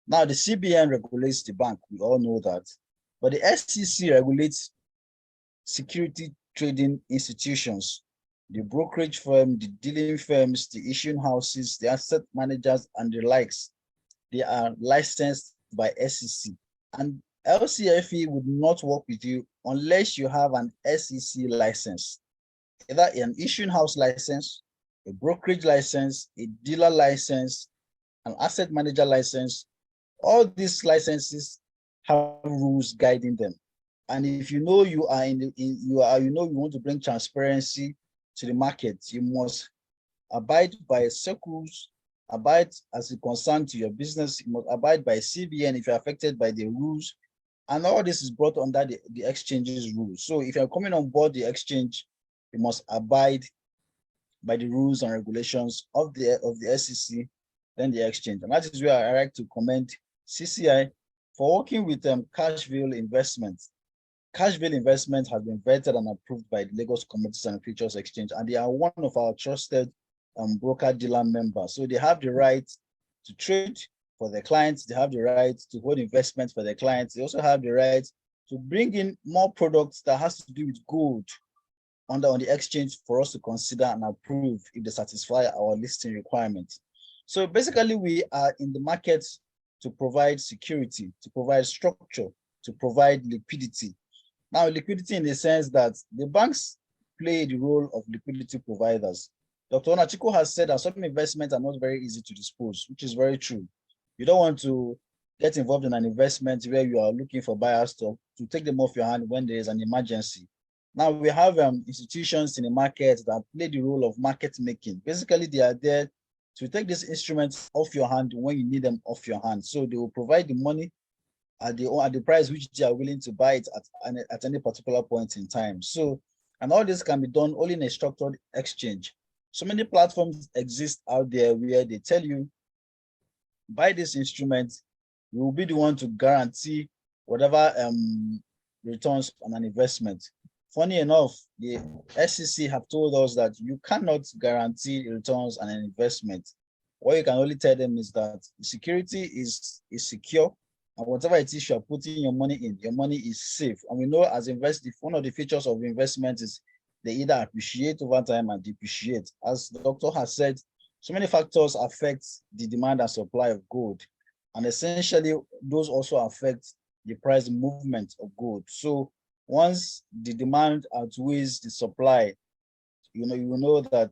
Now, the CBN regulates the bank, we all know that, but the SEC regulates security trading institutions, the brokerage firm, the dealing firms, the issuing houses, the asset managers, and the likes. They are licensed by SEC. And LCFE would not work with you unless you have an SEC license, either an issuing house license, a brokerage license, a dealer license, an asset manager license. All these licenses have rules guiding them. And if you know you want to bring transparency to the market, you must abide by circles, abide as a concern to your business, you must abide by CBN if you're affected by the rules. And all this is brought under the exchange's rules. So if you're coming on board the exchange, you must abide by the rules and regulations of the SEC, then the exchange. And that is where I like to commend CCI for working with Cashville Investments. Cashville Investment has been vetted and approved by the Lagos Commodities and Futures Exchange, and they are one of our trusted broker-dealer members. So they have the right to trade for their clients. They have the right to hold investments for their clients. They also have the right to bring in more products that has to do with gold on the exchange for us to consider and approve if they satisfy our listing requirements. So basically, we are in the market to provide security, to provide structure, to provide liquidity. Now, liquidity in the sense that the banks play the role of liquidity providers. Dr. Onachiko has said that some investments are not very easy to dispose, which is very true. You don't want to get involved in an investment where you are looking for buyers to take them off your hand when there is an emergency. Now, we have institutions in the market that play the role of market making. Basically, they are there to take these instruments off your hand when you need them off your hand. So they will provide the money at the price which they are willing to buy it at any particular point in time. So, and all this can be done only in a structured exchange. So many platforms exist out there where they tell you, buy this instrument, you will be the one to guarantee whatever returns on an investment. Funny enough, the SEC have told us that you cannot guarantee returns on an investment. What you can only tell them is that the security is secure, And whatever it is you are putting your money in, your money is safe. And we know as investors, one of the features of investment is they either appreciate over time and depreciate. As the doctor has said, so many factors affect the demand and supply of gold. And essentially, those also affect the price movement of gold. So once the demand outweighs the supply, you know that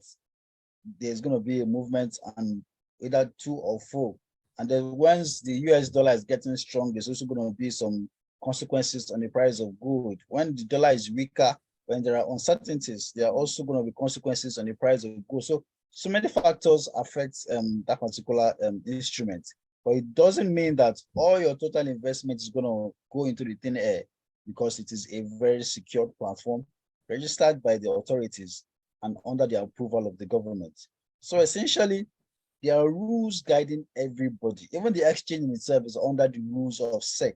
there's going to be a movement and either two or four. And then once the US dollar is getting strong, there's also going to be some consequences on the price of gold. When the dollar is weaker, when there are uncertainties, there are also going to be consequences on the price of gold. So many factors affect that particular instrument. But it doesn't mean that all your total investment is going to go into the thin air, because it is a very secure platform registered by the authorities and under the approval of the government. So essentially, there are rules guiding everybody. Even the exchange in itself is under the rules of SEC.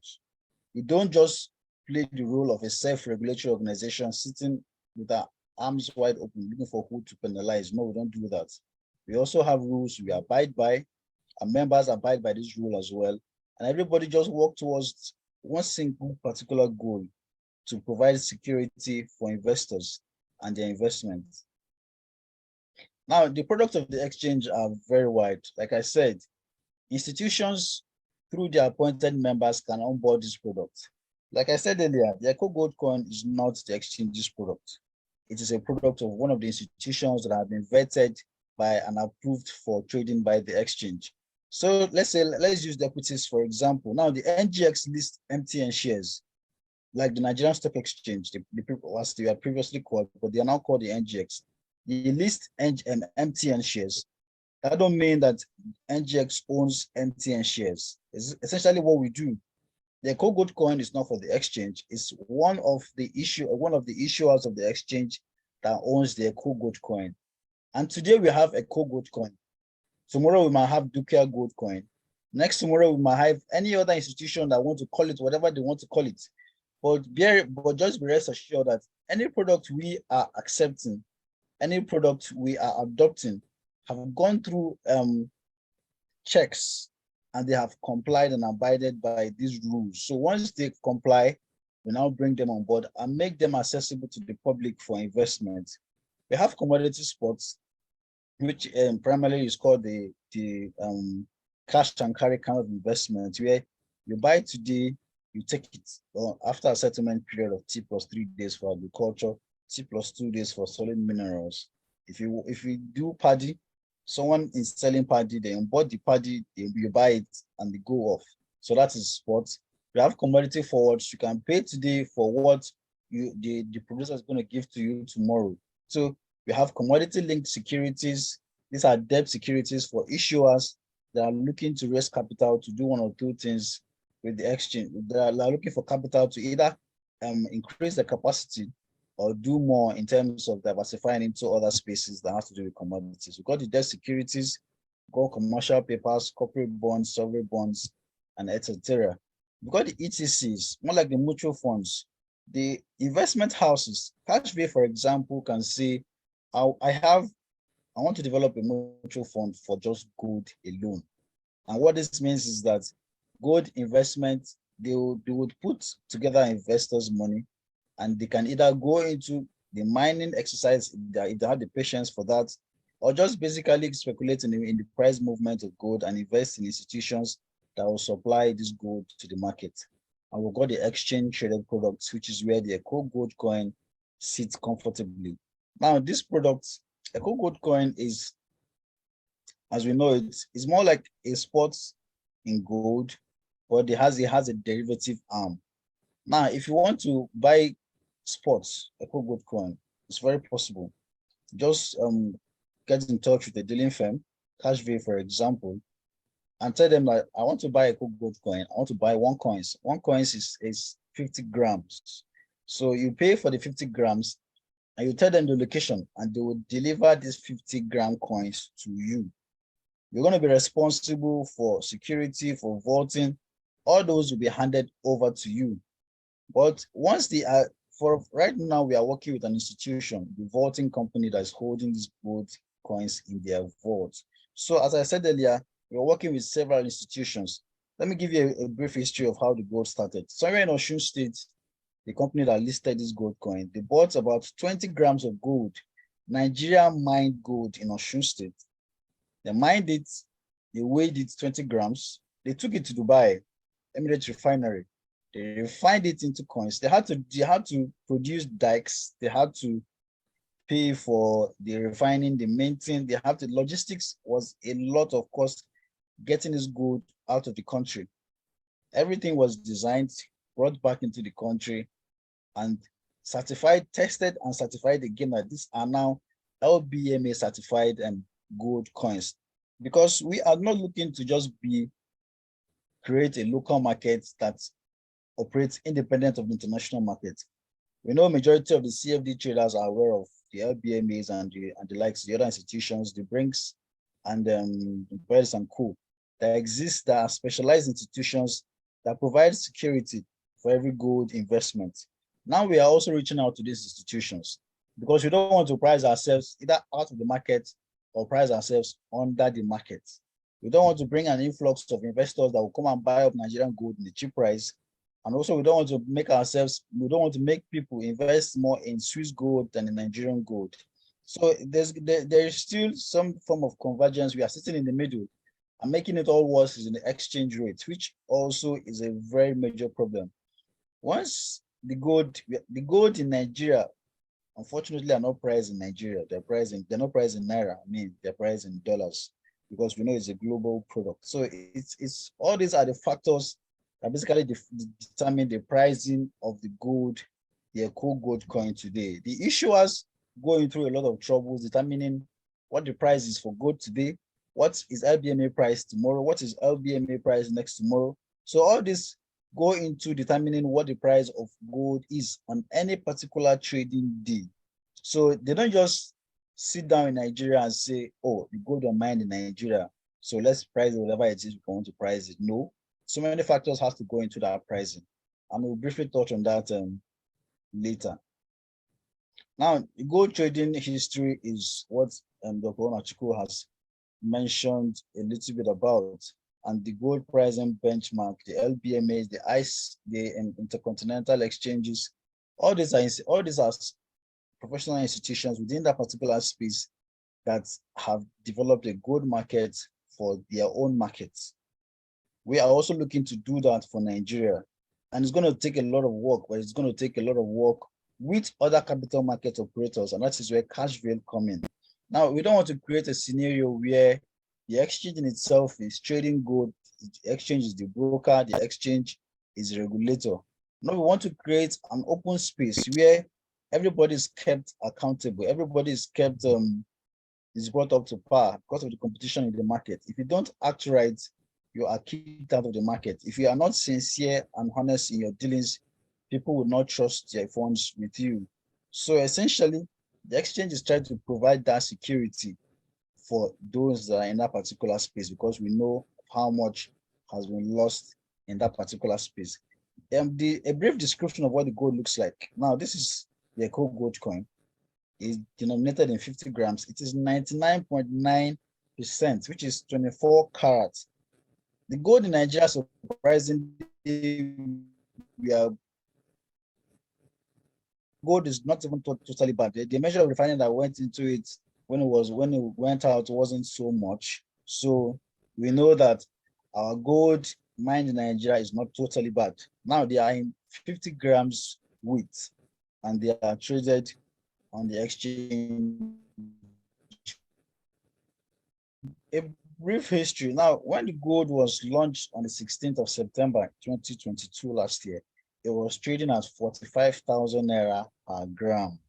You don't just play the role of a self-regulatory organization sitting with our arms wide open, looking for who to penalize. No, we don't do that. We also have rules we abide by. Our members abide by this rule as well. And everybody just work towards one single particular goal: to provide security for investors and their investments. Now, the products of the exchange are very wide. Like I said, institutions through their appointed members can onboard this product. Like I said earlier, the Eko Gold coin is not the exchange's product. It is a product of one of the institutions that have been vetted by and approved for trading by the exchange. So let's use the equities for example. Now the NGX lists MTN shares, like the Nigerian Stock Exchange, as they were previously called, but they are now called the NGX. They list MTN shares. That don't mean that NGX owns MTN shares. It's essentially what we do. The Eko Gold coin is not for the exchange. It's one of the issuers of the exchange that owns the Eko Gold coin. And today we have Eko Gold coin. Tomorrow we might have Dukia Gold coin. Next tomorrow we might have any other institution that want to call it whatever they want to call it. But just be rest assured that any product we are accepting, any product we are adopting, have gone through checks, and they have complied and abided by these rules. So once they comply, we now bring them on board and make them accessible to the public for investment. We have commodity spots, which primarily is called the cash and carry kind of investment, where you buy today, you take it after a settlement period of T+3 days for agriculture, T+2 days for solid minerals. If you do paddy, someone is selling paddy, they import the paddy, you buy it and they go off. So that is spot. We have commodity forwards. You can pay today for what the producer is going to give to you tomorrow. So we have commodity linked securities. These are debt securities for issuers that are looking to raise capital to do one or two things with the exchange. They are looking for capital to either increase the capacity or do more in terms of diversifying into other spaces that have to do with commodities. We've got the debt securities, we've got commercial papers, corporate bonds, sovereign bonds, and etc. We've got the ETCs, more like the mutual funds. The investment houses, CashVay, for example, can say, I want to develop a mutual fund for just gold alone. And what this means is that gold investment, they would put together investors' money, and they can either go into the mining exercise if they have the patience for that, or just basically speculate in the price movement of gold and invest in institutions that will supply this gold to the market. And we've got the exchange traded products, which is where the Eko Gold coin sits comfortably. Now, this product, Eko Gold coin, is, as we know, it's more like a spot in gold, but it has a derivative arm. Now, if you want to buy spots, Eko Gold coin, it's very possible. Just get in touch with a dealing firm, CashVay, for example, and tell them that I want to buy Eko Gold coin. I want to buy one coins. One coins is 50 grams. So you pay for the 50 grams and you tell them the location, and they will deliver these 50-gram coins to you. You're going to be responsible for security, for vaulting. All those will be handed over to you. But once they are, for right now, we are working with an institution, the vaulting company that is holding these gold coins in their vault. So as I said earlier, we're working with several institutions. Let me give you a brief history of how the gold started. Somewhere in Osun State, the company that listed this gold coin, they bought about 20 grams of gold. Nigeria mined gold in Osun State. They mined it, they weighed it 20 grams. They took it to Dubai, Emirates Refinery. They refined it into coins. They had to produce dikes. They had to pay for the refining, the maintenance. They have the logistics was a lot of cost getting this gold out of the country. Everything was designed, brought back into the country, and certified, tested, and certified again that these are now LBMA certified and gold coins. Because we are not looking to just create a local market that operates independent of the international market. We know majority of the CFD traders are aware of the LBMAs and the likes, the other institutions, the Brinks and the Birds and Co. That exist, that are specialized institutions that provide security for every gold investment. Now we are also reaching out to these institutions because we don't want to price ourselves either out of the market or price ourselves under the market. We don't want to bring an influx of investors that will come and buy up Nigerian gold in the cheap price. And also we don't want to make people invest more in Swiss gold than in Nigerian gold. So there is still some form of convergence. We are sitting in the middle, and making it all worse is in the exchange rate, which also is a very major problem. Once the gold in Nigeria, unfortunately, are not priced in Nigeria. They're not priced in naira. I mean, they're priced in dollars because we know it's a global product. So it's all these are the factors that basically determine the pricing of the gold, the Eko Gold coin today. The issuers going through a lot of troubles determining what the price is for gold today, what is LBMA price tomorrow, what is LBMA price next tomorrow. So all this go into determining what the price of gold is on any particular trading day. So they don't just sit down in Nigeria and say, oh, the gold are mined in Nigeria, so let's price it whatever it is we want to price it. No, so many factors have to go into that pricing. And we'll briefly touch on that later. Now, gold trading history is what Dr. Onachukwu has mentioned a little bit about, and the gold pricing benchmark, the LBMAs, the ICE, the intercontinental exchanges, all these are professional institutions within that particular space that have developed a gold market for their own markets. We are also looking to do that for Nigeria, and it's going to take a lot of work, but it's going to take a lot of work with other capital market operators, and that is where Cashville come in. Now, we don't want to create a scenario where the exchange in itself is trading gold, the exchange is the broker, the exchange is the regulator. No, we want to create an open space where everybody is kept accountable, everybody is kept is brought up to par because of the competition in the market. If you don't act right, you are kicked out of the market. If you are not sincere and honest in your dealings, people will not trust their funds with you. So essentially, the exchange is trying to provide that security for those that are in that particular space because we know how much has been lost in that particular space. A brief description of what the gold looks like. Now, this is the Eko Gold coin. Is denominated in 50 grams. It is 99.9%, which is 24 carats. The gold in Nigeria, surprisingly, gold is not even totally bad. The measure of refining that went into it when it went out wasn't so much. So we know that our gold mined in Nigeria is not totally bad. Now they are in 50 grams weight, and they are traded on the exchange. A brief history. Now, when the gold was launched on the 16th of September 2022 last year, it was trading at 45,000 naira per gram.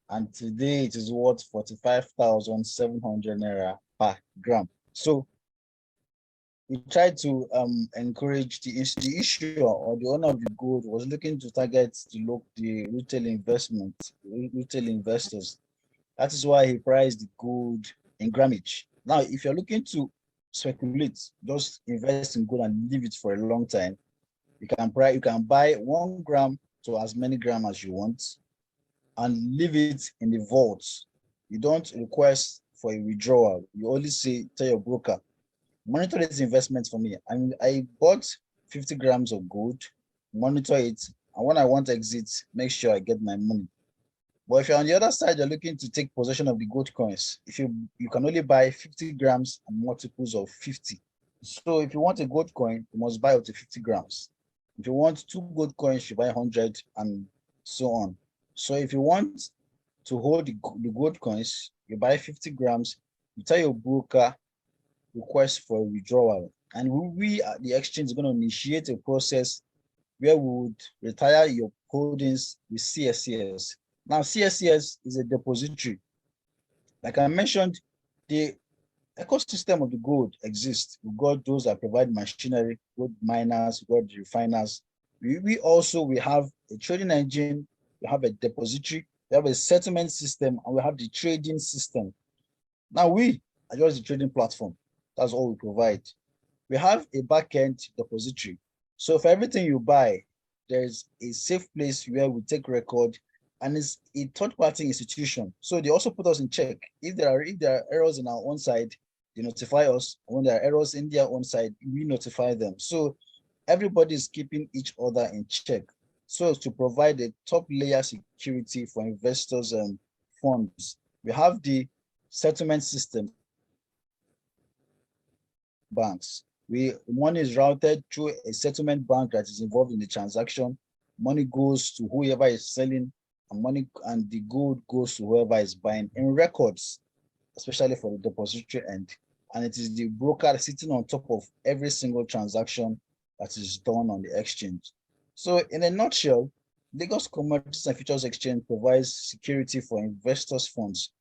And today it is worth 45,700 naira per gram. So we tried to encourage the issuer or the owner of the gold was looking to target the retail investors. That is why he priced the gold in grammage. Now, if you're looking to speculate, just invest in gold and leave it for a long time, you can buy 1 gram to as many grams as you want and leave it in the vault. You don't request for a withdrawal. You only tell your broker, Monitor this investment for me. I bought 50 grams of gold, monitor it, and when I want to exit, make sure I get my money. But if you're on the other side, you're looking to take possession of the gold coins. If you can only buy 50 grams and multiples of 50. So if you want a gold coin, you must buy up to 50 grams. If you want two gold coins, you buy 100 and so on. So if you want to hold the gold coins, you buy 50 grams, you tell your broker, request for withdrawal. And we at the exchange is going to initiate a process where we would retire your holdings with CSCS. Now, CSCS is a depository. Like I mentioned, the ecosystem of the gold exists. We've got those that provide machinery, gold miners, gold refiners. We have a trading engine, we have a depository, we have a settlement system, and we have the trading system. Now we are just the trading platform. That's all we provide. We have a backend depository. So for everything you buy, there's a safe place where we take record, and it's a third-party institution. So they also put us in check. If there are errors in our own side, they notify us. When there are errors in their own side, we notify them. So everybody is keeping each other in check, so as to provide a top layer security for investors and funds. We have the settlement system banks. Money is routed through a settlement bank that is involved in the transaction. Money goes to whoever is selling, and the gold goes to whoever is buying in records, especially for the depository end. And it is the broker sitting on top of every single transaction that is done on the exchange. So in a nutshell, Lagos Commodities and Futures Exchange provides security for investors' funds.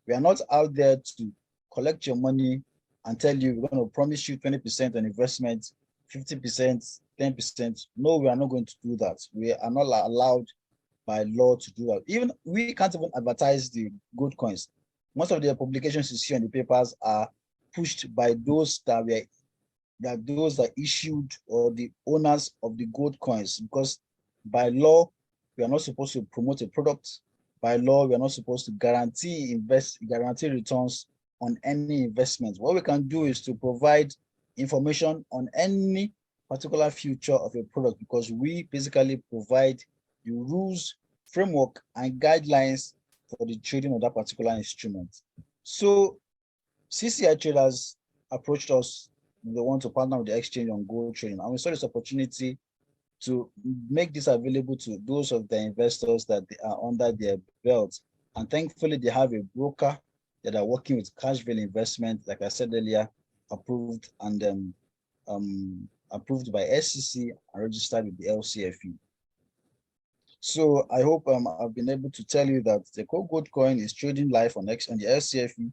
We are not out there to collect your money and tell you we're going to promise you 20% on investment, 50%, 10%. No, we are not going to do that. We are not allowed by law to do that. Even we can't even advertise the gold coins. Most of the publications you see on the papers are pushed by those that issued or the owners of the gold coins, because by law we are not supposed to promote a product. By law, we are not supposed to guarantee returns on any investment. What we can do is to provide information on any particular feature of a product, because we basically provide the rules, framework, and guidelines for the trading of that particular instrument. So CCI traders approached us. They want to partner with the exchange on gold trading, and we saw this opportunity to make this available to those of the investors that they are under their belt. And thankfully, they have a broker that are working with Cashville Investment, like I said earlier, approved and approved by SEC and registered with the LCFE. So I hope I've been able to tell you that the Eko Gold coin is trading live on the LCFE.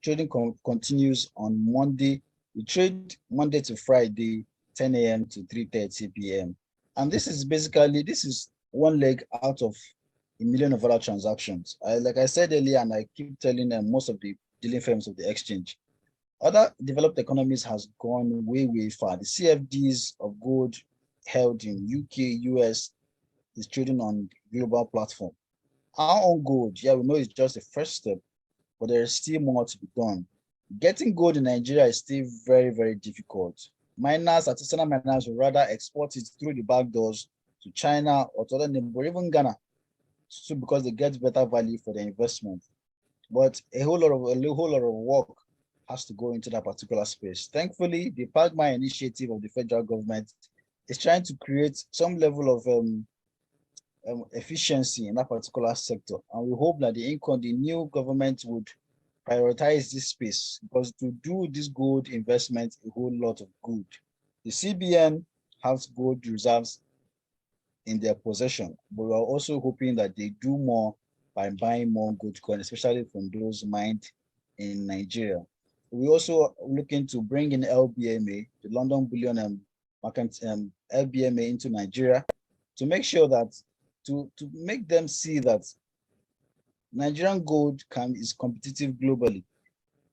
Trading continues on Monday. We trade Monday to Friday, 10 a.m. to 3:30 p.m. And this is one leg out of a million of other transactions. Like I said earlier, and I keep telling most of the dealing firms of the exchange, other developed economies has gone way, way far. The CFDs of gold held in UK, US is trading on global platform. Our own gold, yeah, we know it's just the first step, but there is still more to be done. Getting gold in Nigeria is still very, very difficult. Artisanal miners will rather export it through the back doors to China or to other neighbors, or even Ghana, so because they get better value for the investment. But a whole lot of work has to go into that particular space. Thankfully, the PAGMA initiative of the federal government is trying to create some level of efficiency in that particular sector. And we hope that the new government would prioritize this space, because to do this gold investment, a whole lot of good. The CBN has gold reserves in their possession, but we're also hoping that they do more by buying more gold coin, especially from those mined in Nigeria. We also looking to bring in LBMA, the London Bullion Market, LBMA into Nigeria, to make sure that to make them see that Nigerian gold is competitive globally.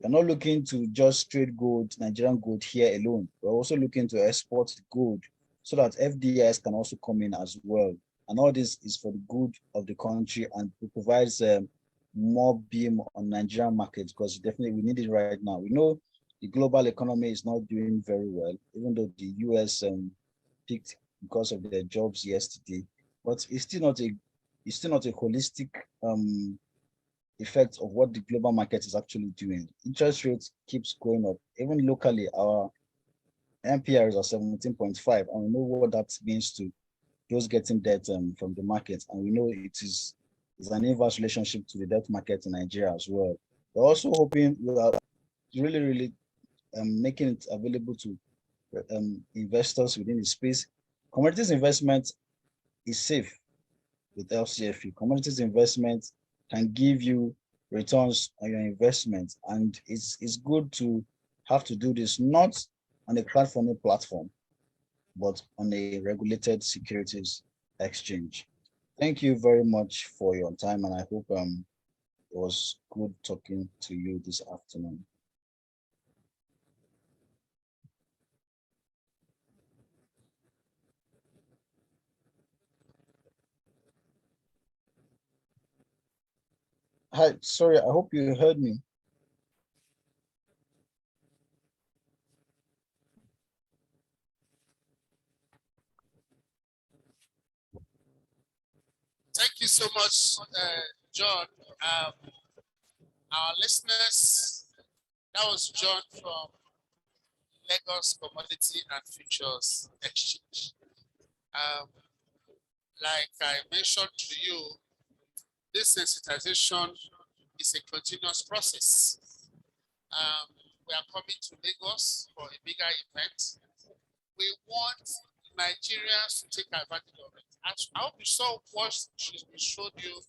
We're not looking to just trade gold, Nigerian gold here alone. We're also looking to export gold so that FDIs can also come in as well. And all this is for the good of the country, and it provides more beam on Nigerian markets, because definitely we need it right now. We know the global economy is not doing very well, even though the US peaked because of their jobs yesterday, but it's still not a holistic effect of what the global market is actually doing. Interest rates keeps going up. Even locally, our MPR is at 17.5, and we know what that means to those getting debt from the market, and we know it's an inverse relationship to the debt market in Nigeria as well. We're also hoping we are really making it available to investors within the space. Commodities investment is safe with LCFE. Commodities investment can give you returns on your investment, and it's good to have to do this not on a platform, but on a regulated securities exchange. Thank you very much for your time, and I hope it was good talking to you this afternoon. Hi, sorry, I hope you heard me. Thank you so much, John. Our listeners, that was John from Lagos Commodity and Futures Exchange. Like I mentioned to you, this sensitization is a continuous process. We are coming to Lagos for a bigger event. We want Nigerians to take advantage of it. I hope you saw what we showed you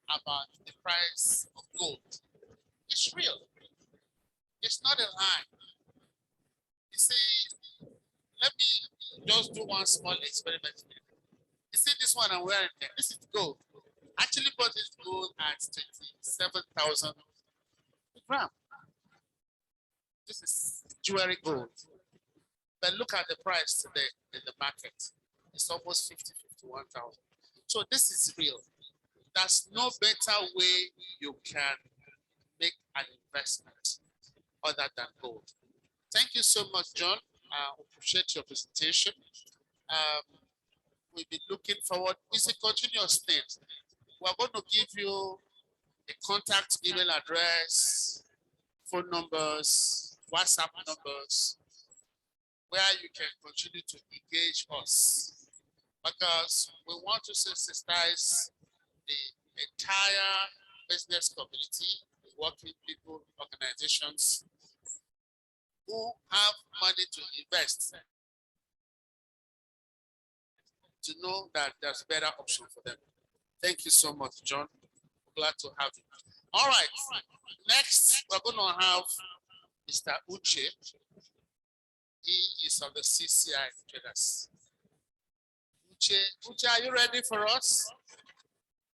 about the price of gold. It's real. It's not a lie. You see, let me just do one small experiment. You see this one I'm wearing there? This is gold. Actually bought this gold at 27,000 per gram. This is jewelry gold. But look at the price today in the market. It's almost 51,000. So this is real. There's no better way you can make an investment other than gold. Thank you so much, John. I appreciate your presentation. We'll be looking forward. It's a continuous thing. We're going to give you a contact email address, phone numbers, WhatsApp numbers, where you can continue to engage us, because we want to sensitize the entire business community, working people, organizations who have money to invest, to know that there's a better option for them. Thank you so much, John. Glad to have you. All right. Next, we're going to have Mr. Uche. He is of the CCI traders. Uche, are you ready for us?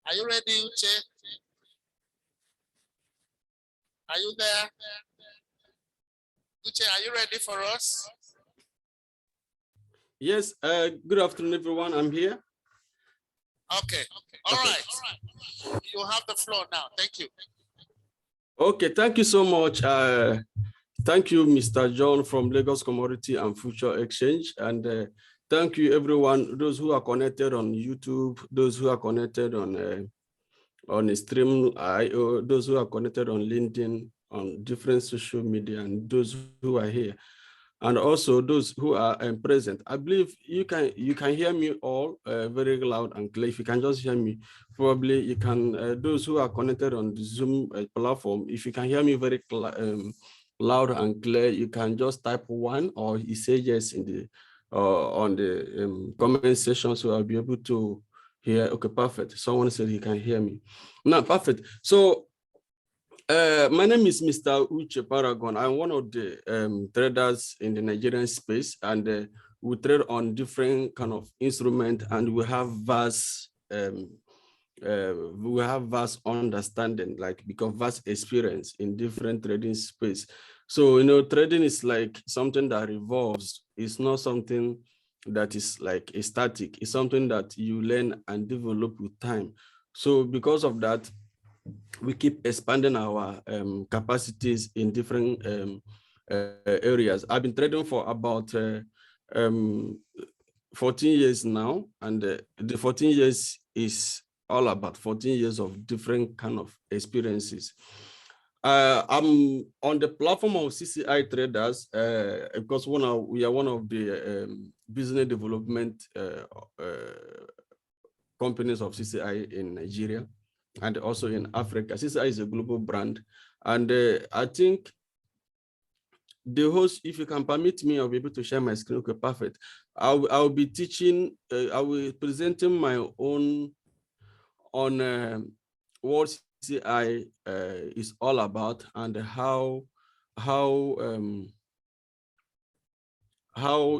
Are you ready, Uche? Are you there? Uche, are you ready for us? Yes, good afternoon, everyone. I'm here. Okay. All right. You have the floor now. Thank you. Okay, thank you so much. Thank you, Mr. John from Lagos Commodity and Future Exchange. And thank you, everyone, those who are connected on YouTube, those who are connected on Stream, those who are connected on LinkedIn, on different social media, and those who are here. And also those who are present. I believe you can hear me all very loud and clear. If you can just hear me, probably you can, those who are connected on the Zoom platform, if you can hear me very loud and clear, you can just type 1 or you say yes in the on the comment section, so I'll be able to hear. Okay, perfect. Someone said he can hear me. Now, perfect. So my name is Mr. Uche Paragon. I'm one of the traders in the Nigerian space, and we trade on different kind of instruments, and we have vast understanding, like because vast experience in different trading space. So trading is like something that revolves. It's not something that is like a static. It's something that you learn and develop with time. So because of that, we keep expanding our capacities in different areas. I've been trading for about 14 years now, and the 14 years is all about 14 years of different kind of experiences. I'm on the platform of CCI Traders because we are one of the business development companies of CCI in Nigeria and also in Africa. CCI is a global brand, and I think the host, if you can permit me, I'll be able to share my screen. Okay, perfect. I'll be teaching, I will be presenting my own on what CCI is all about and how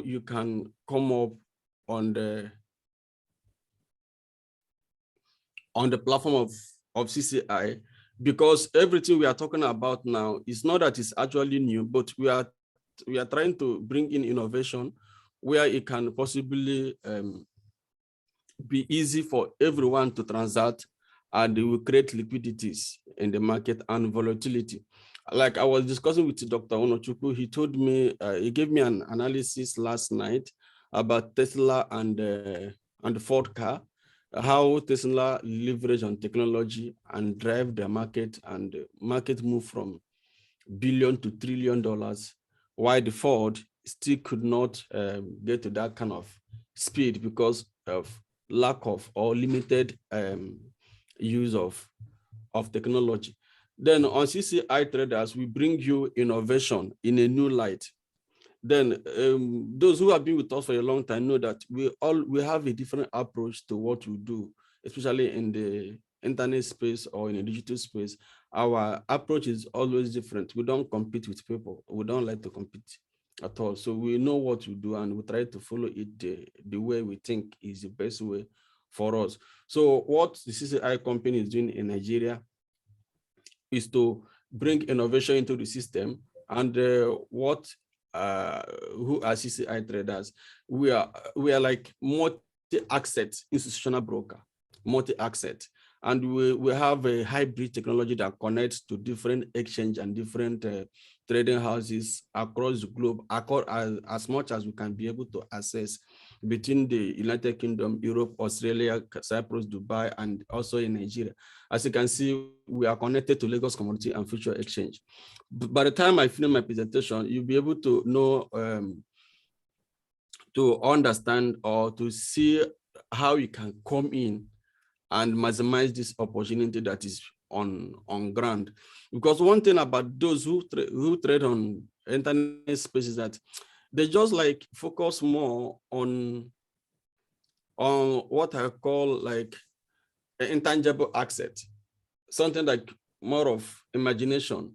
you can come up on the platform of CCI, because everything we are talking about now is not that it's actually new, but we are trying to bring in innovation where it can possibly be easy for everyone to transact, and it will create liquidities in the market and volatility. Like I was discussing with Dr. Onochukwu, he told me, he gave me an analysis last night about Tesla and Ford car, how Tesla leverage on technology and drive the market, and the market move from billion to $1 trillion, while the Ford still could not get to that kind of speed because of lack of or limited use of technology. Then on CCI Traders, we bring you innovation in a new light. Then those who have been with us for a long time know that we have a different approach to what we do, especially in the internet space or in the digital space. Our approach is always different. We don't compete with people. We don't like to compete at all. So we know what we do and we try to follow it the way we think is the best way for us. So what the CCI company is doing in Nigeria is to bring innovation into the system, and who are CCI Traders? We are like multi-asset institutional broker, multi-asset, and we have a hybrid technology that connects to different exchange and different trading houses across the globe, as much as we can be able to access between the United Kingdom, Europe, Australia, Cyprus, Dubai, and also in Nigeria. As you can see, we are connected to Lagos Commodity and Future Exchange. By the time I finish my presentation, you'll be able to know, to understand or to see how you can come in and maximize this opportunity that is on ground. Because one thing about those who trade on internet space is that they just like focus more on what I call like an intangible asset, something like more of imagination,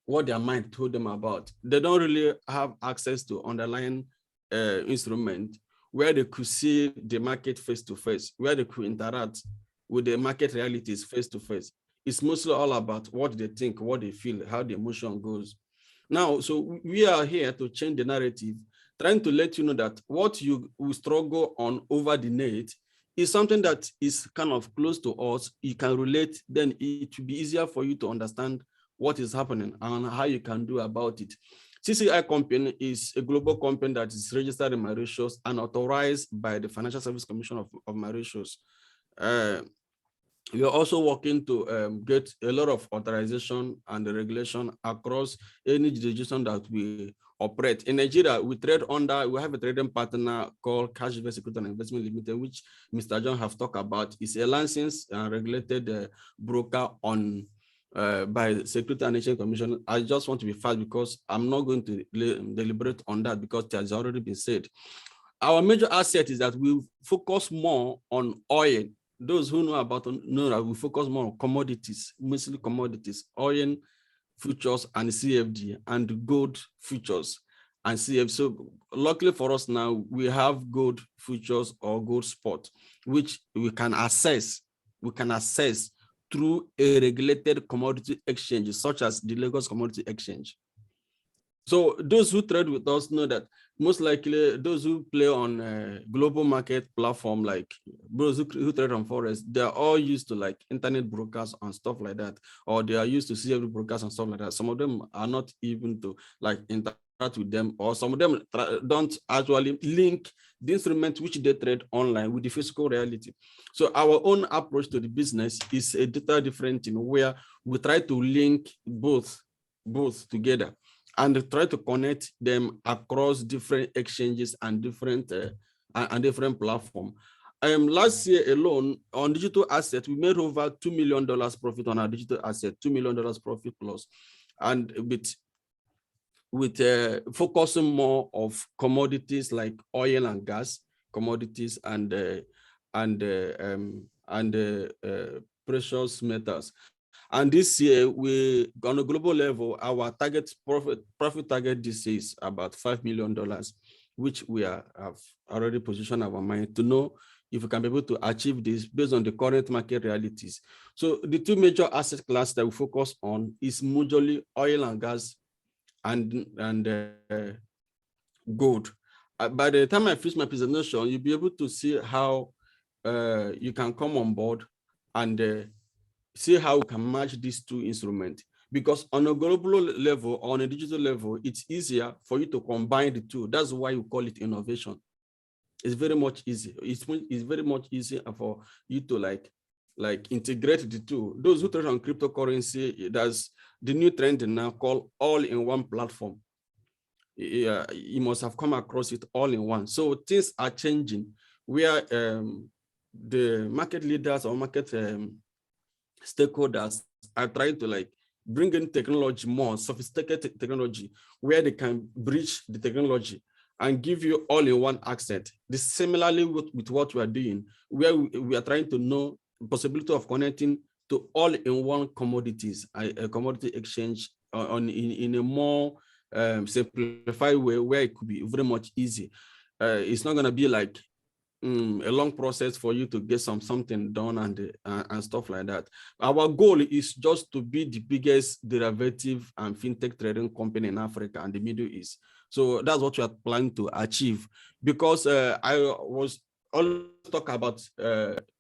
what their mind told them about. They don't really have access to underlying instrument where they could see the market face to face, where they could interact with the market realities face to face. It's mostly all about what they think, what they feel, how the emotion goes. Now, so we are here to change the narrative, trying to let you know that what you will struggle on over the net is something that is kind of close to us. You can relate, then it will be easier for you to understand what is happening and how you can do about it. CCI company is a global company that is registered in Mauritius and authorized by the Financial Service Commission of Mauritius. We are also working to get a lot of authorization and regulation across any jurisdiction that we operate. In Nigeria, we have a trading partner called Cash Security and Investment Limited, which Mr. John have talked about. It's a licensed and regulated broker on by Security and Exchange Commission. I just want to be fast because I'm not going to deliberate on that because it has already been said. Our major asset is that we focus more on oil. Those who know about know that we focus more on commodities, mostly commodities, oil futures and CFD, and gold futures and CFD. So luckily for us now, we have gold futures or gold spot, which we can access through a regulated commodity exchange, such as the Lagos Commodity Exchange. So those who trade with us know that most likely those who play on a global market platform, like those who trade on Forex, they're all used to like internet brokers and stuff like that, or they are used to see every brokers and stuff like that. Some of them are not even to like interact with them, or some of them don't actually link the instrument which they trade online with the physical reality. So our own approach to the business is a data different thing, where we try to link both together and try to connect them across different exchanges and different platforms. Last year alone on digital assets, we made over $2 million profit on our digital asset, $2 million profit plus, and with focusing more of commodities like oil and gas commodities and precious metals. And this year, we on a global level, our target profit target this year is about $5 million, which we have already positioned our mind to know if we can be able to achieve this based on the current market realities. So the two major asset classes that we focus on is majorly oil and gas and gold. By the time I finish my presentation, you'll be able to see how you can come on board and see how we can match these two instruments. Because on a global level, or on a digital level, it's easier for you to combine the two. That's why we call it innovation. It's very much easy. It's very much easier for you to like integrate the two. Those who trade on cryptocurrency, that's the new trend now called all-in-one platform. You must have come across it all in one. So things are changing where the market leaders or market stakeholders are trying to like bring in technology, more sophisticated technology, where they can bridge the technology and give you all-in-one access. This similarly with what we are doing, where we are trying to know the possibility of connecting to all-in-one commodities, a commodity exchange in a more simplified way, where it could be very much easy. It's not going to be like a long process for you to get something done and stuff like that. Our goal is just to be the biggest derivative and fintech trading company in Africa and the Middle East. So that's what we are planning to achieve. Because I was always talking about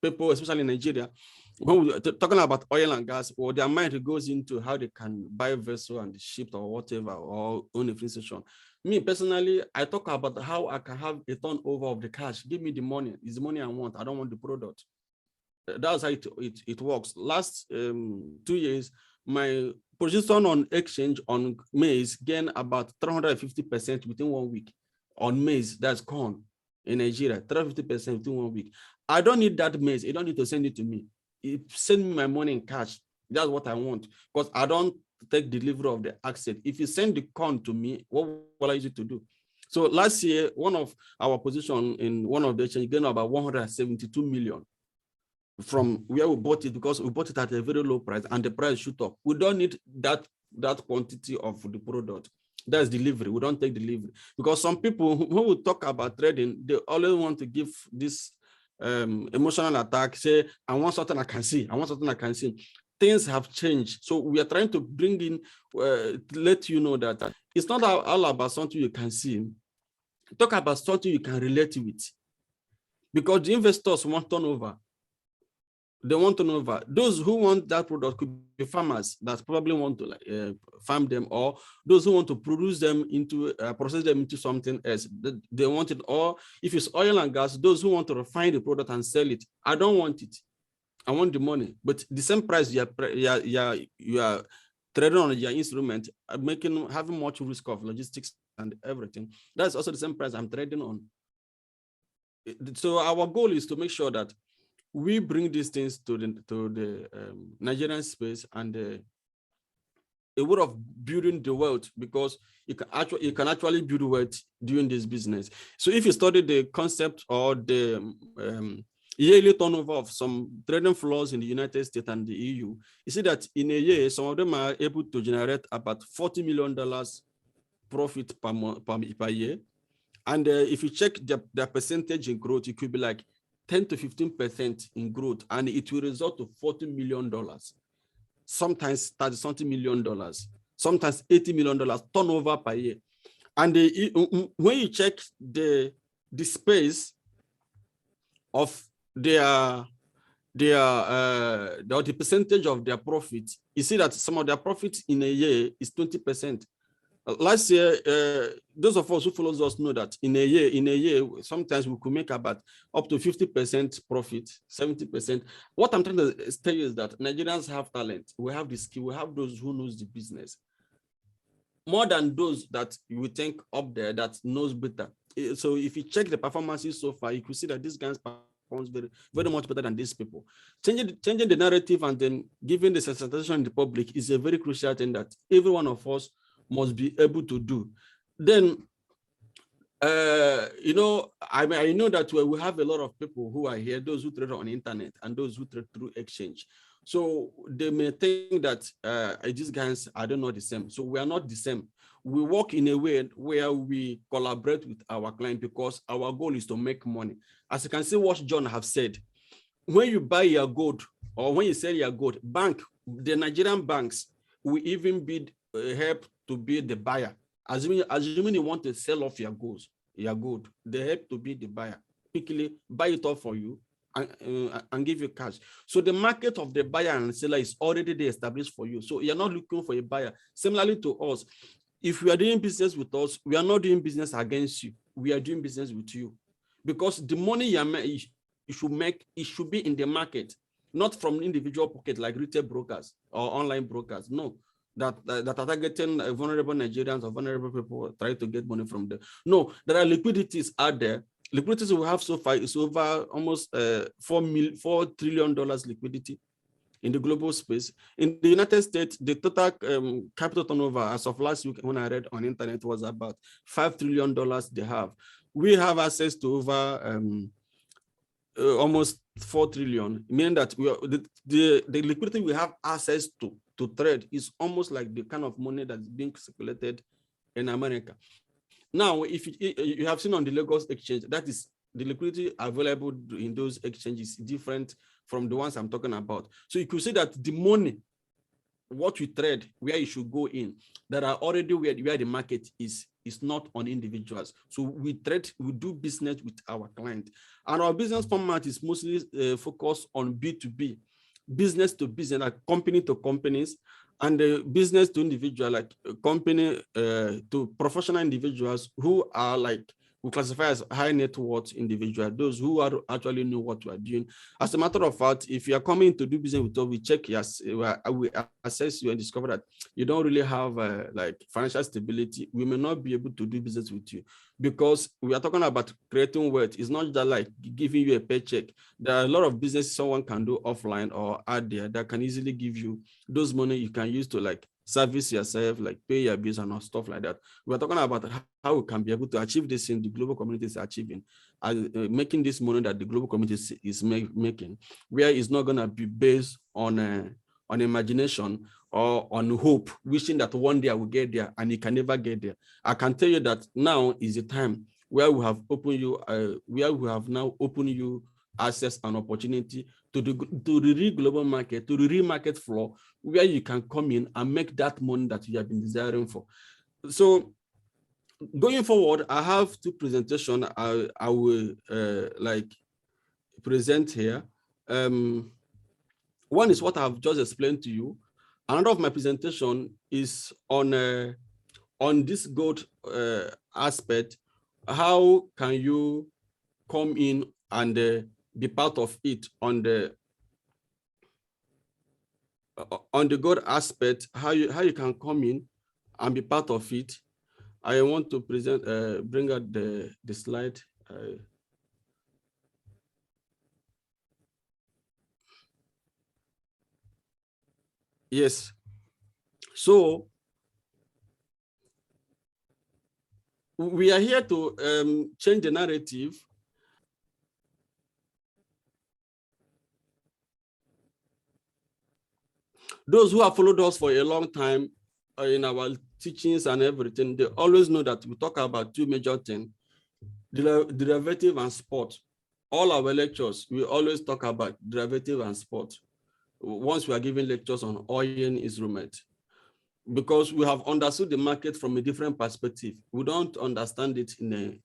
people, especially in Nigeria, when we're talking about oil and gas, or their mind goes into how they can buy a vessel and ship or whatever, or own a filling station. Me personally, I talk about how I can have a turnover of the cash. Give me the money. It's the money I want. I don't want the product. That's how it works. Last 2 years, my position on exchange on maize gained about 350% within 1 week. On maize, that's corn in Nigeria, 350% within 1 week. I don't need that maize. You don't need to send it to me. Send me my money in cash. That's what I want, because I don't take delivery of the asset. If you send the corn to me, what will I use it to do? So last year, one of our position in one of the exchange gained about 172 million from where we bought it, because we bought it at a very low price and the price shoot up. We don't need that quantity of the product. That's delivery. We don't take delivery, because some people who will talk about trading, they always want to give this emotional attack, say, I want something I can see. I want something I can see. Things have changed. So we are trying to bring in, to let you know that it's not all about something you can see. Talk about something you can relate with. Because the investors want turnover. They want turnover. Those who want that product could be farmers that probably want to farm them, or those who want to produce them into, process them into something else. They want it. Or if it's oil and gas, those who want to refine the product and sell it. I don't want it. I want the money, but the same price you are trading on your instrument, having much risk of logistics and everything. That's also the same price I'm trading on. So our goal is to make sure that we bring these things to the Nigerian space and a way of building the wealth, because you can actually build wealth doing this business. So if you study the concept or the yearly turnover of some trading floors in the United States and the EU, you see that in a year, some of them are able to generate about $40 million profit per year. And if you check their percentage in growth, it could be like 10 to 15% in growth, and it will result to $40 million, sometimes $30-something million. sometimes $80 million turnover per year. And when you check the space of the percentage of their profit, you see that some of their profits in a year is 20%. Last year, those of us who follows us know that in a year, sometimes we could make about up to 50% profit, 70%. What I'm trying to tell you is that Nigerians have talent. We have the skill. We have those who knows the business. More than those that you would think up there that knows better. So if you check the performances so far, you could see that these guys performs very, very much better than these people. Changing the narrative and then giving the sensitization in the public is a very crucial thing that every one of us must be able to do. Then, you know, I know that we have a lot of people who are here, those who trade on the internet and those who trade through exchange. So they may think that these guys are not the same. So we are not the same. We work in a way where we collaborate with our client because our goal is to make money. As you can see what John have said, when you buy your gold or when you sell your gold, the Nigerian banks will even bid help to be the buyer. Assuming you want to sell off your gold, they help to be the buyer. Quickly buy it off for you and give you cash. So the market of the buyer and seller is already established for you. So you're not looking for a buyer. Similarly to us, if we are doing business with us, we are not doing business against you. We are doing business with you. Because the money you should make, it should be in the market, not from individual pocket like retail brokers or online brokers. No, that are targeting vulnerable Nigerians or vulnerable people trying to get money from them. No, there are liquidities out there. Liquidities we have so far is over almost $4 trillion liquidity in the global space. In the United States, the total capital turnover as of last week when I read on internet was about $5 trillion they have. We have access to over almost 4 trillion, meaning that the liquidity we have access to trade is almost like the kind of money that's being circulated in America. Now, if you have seen on the Lagos exchange, that is the liquidity available in those exchanges different from the ones I'm talking about. So you could see that the money, what we trade, where you should go in, that are already where the market is not on individuals. So we do business with our client. And our business format is mostly focused on B2B, business to business, like company to companies, and business to individual, like company to professional individuals who are like, we classify as high net worth individuals, those who are actually know what we are doing. As a matter of fact, if you are coming to do business with us, we check, yes, we assess you and discover that you don't really have like financial stability. We may not be able to do business with you because we are talking about creating wealth. It's not just like giving you a paycheck. There are a lot of business someone can do offline or out there that can easily give you those money you can use to like service yourself, like pay your bills and stuff like that. We're talking about how we can be able to achieve this in the global community is achieving, making this money that the global community is making, where it's not going to be based on imagination or on hope, wishing that one day I will get there and you can never get there. I can tell you that now is the time where we have opened you, now opened you access and opportunity to the real global market, to the real market floor, where you can come in and make that money that you have been desiring for. So going forward, I have two presentations I will like present here. One is what I've just explained to you. Another of my presentation is on this gold aspect. How can you come in and be part of it on the gold aspect? How you can come in and be part of it. I want to present, bring out the slide. Yes. So we are here to change the narrative. Those who have followed us for a long time in our teachings and everything, they always know that we talk about two major things, derivative and spot. All our lectures, we always talk about derivative and spot. Once we are giving lectures on oil instrument, because we have understood the market from a different perspective. We don't understand it in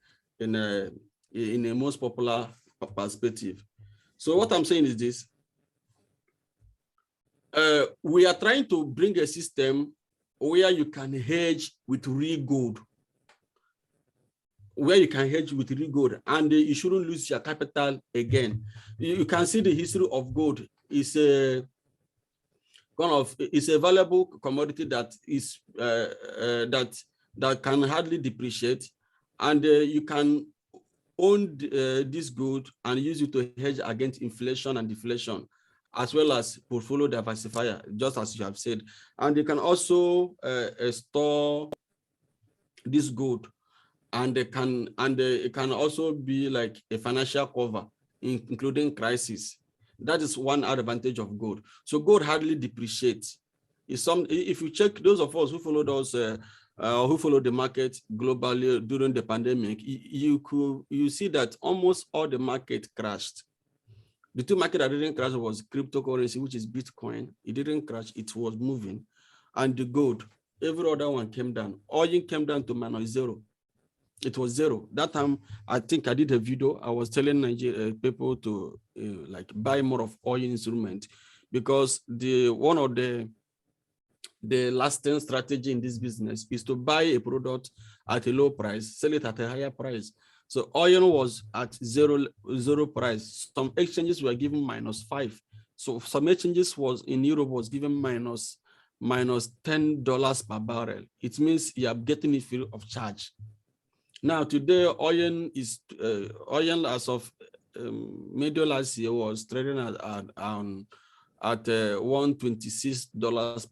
a most popular perspective. So what I'm saying is this. We are trying to bring a system where you can hedge with real gold, and you shouldn't lose your capital again. You can see the history of gold. It's a valuable commodity that is that can hardly depreciate, and you can own this gold and use it to hedge against inflation and deflation, as well as portfolio diversifier, just as you have said. And you can also store this gold, and it can also be like a financial cover, including crisis. That is one advantage of gold. So gold hardly depreciates. If you check those of us who followed us, who followed the market globally during the pandemic, you see that almost all the market crashed. The two markets that didn't crash was cryptocurrency, which is Bitcoin. It didn't crash, it was moving. And the gold, every other one came down. Oil came down to -0. It was 0. That time, I think I did a video. I was telling Nigerian people to like buy more of oil instrument, because one of the lasting strategy in this business is to buy a product at a low price, sell it at a higher price. So oil was at zero price. Some exchanges were giving -5. So some exchanges in Europe was given -$10 per barrel. It means you are getting it free of charge. Now today, oil as of middle last year was trading at $126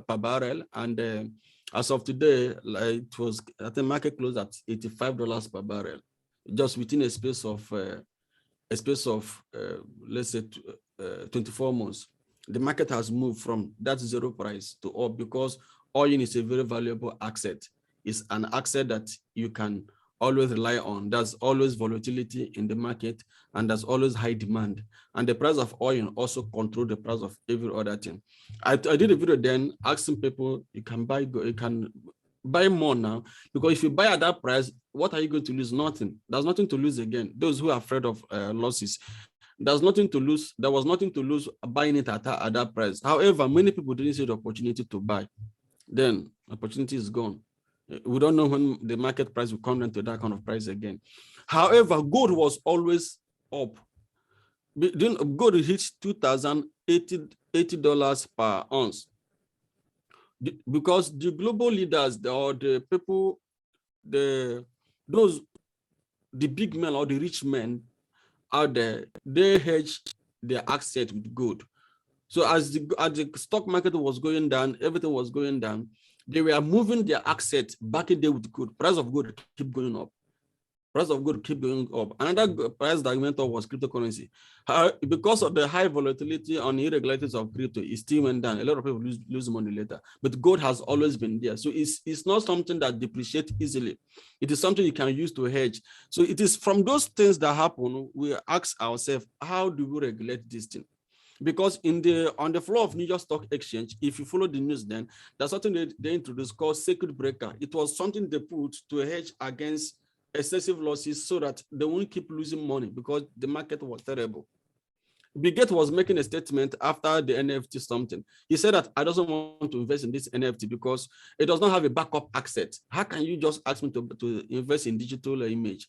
per barrel, and as of today, it was at the market close at $85 per barrel, just within a space of let's say 24 months. The market has moved from that 0 price to up, because oil is a very valuable asset. It's an asset that you can always rely on. There's always volatility in the market, and there's always high demand. And the price of oil also controls the price of every other thing. I did a video then asking people, you can buy more now, because if you buy at that price, what are you going to lose? Nothing. There's nothing to lose again. Those who are afraid of losses, there's nothing to lose. There was nothing to lose buying it at that price. However, many people didn't see the opportunity to buy. Then opportunity is gone. We don't know when the market price will come down to that kind of price again. However, gold was always up. Gold hit $2,080 per ounce, because the global leaders, or the people, the big men or the rich men out there, they hedge their asset with gold. So as the stock market was going down, everything was going down, they were moving their assets back in there with gold. Price of gold keep going up. Price of gold keep going up. Another price that went up was cryptocurrency. Because of the high volatility and irregularities of crypto, it still went down. A lot of people lose money later. But gold has always been there. So it's not something that depreciates easily. It is something you can use to hedge. So it is from those things that happen, we ask ourselves, how do we regulate this thing? Because on the floor of New York Stock Exchange, if you follow the news, then there's something they introduced called circuit breaker. It was something they put to hedge against excessive losses, so that they won't keep losing money, because the market was terrible. Bill Gates was making a statement after the NFT something. He said that I don't want to invest in this NFT because it does not have a backup asset. How can you just ask me to invest in digital image?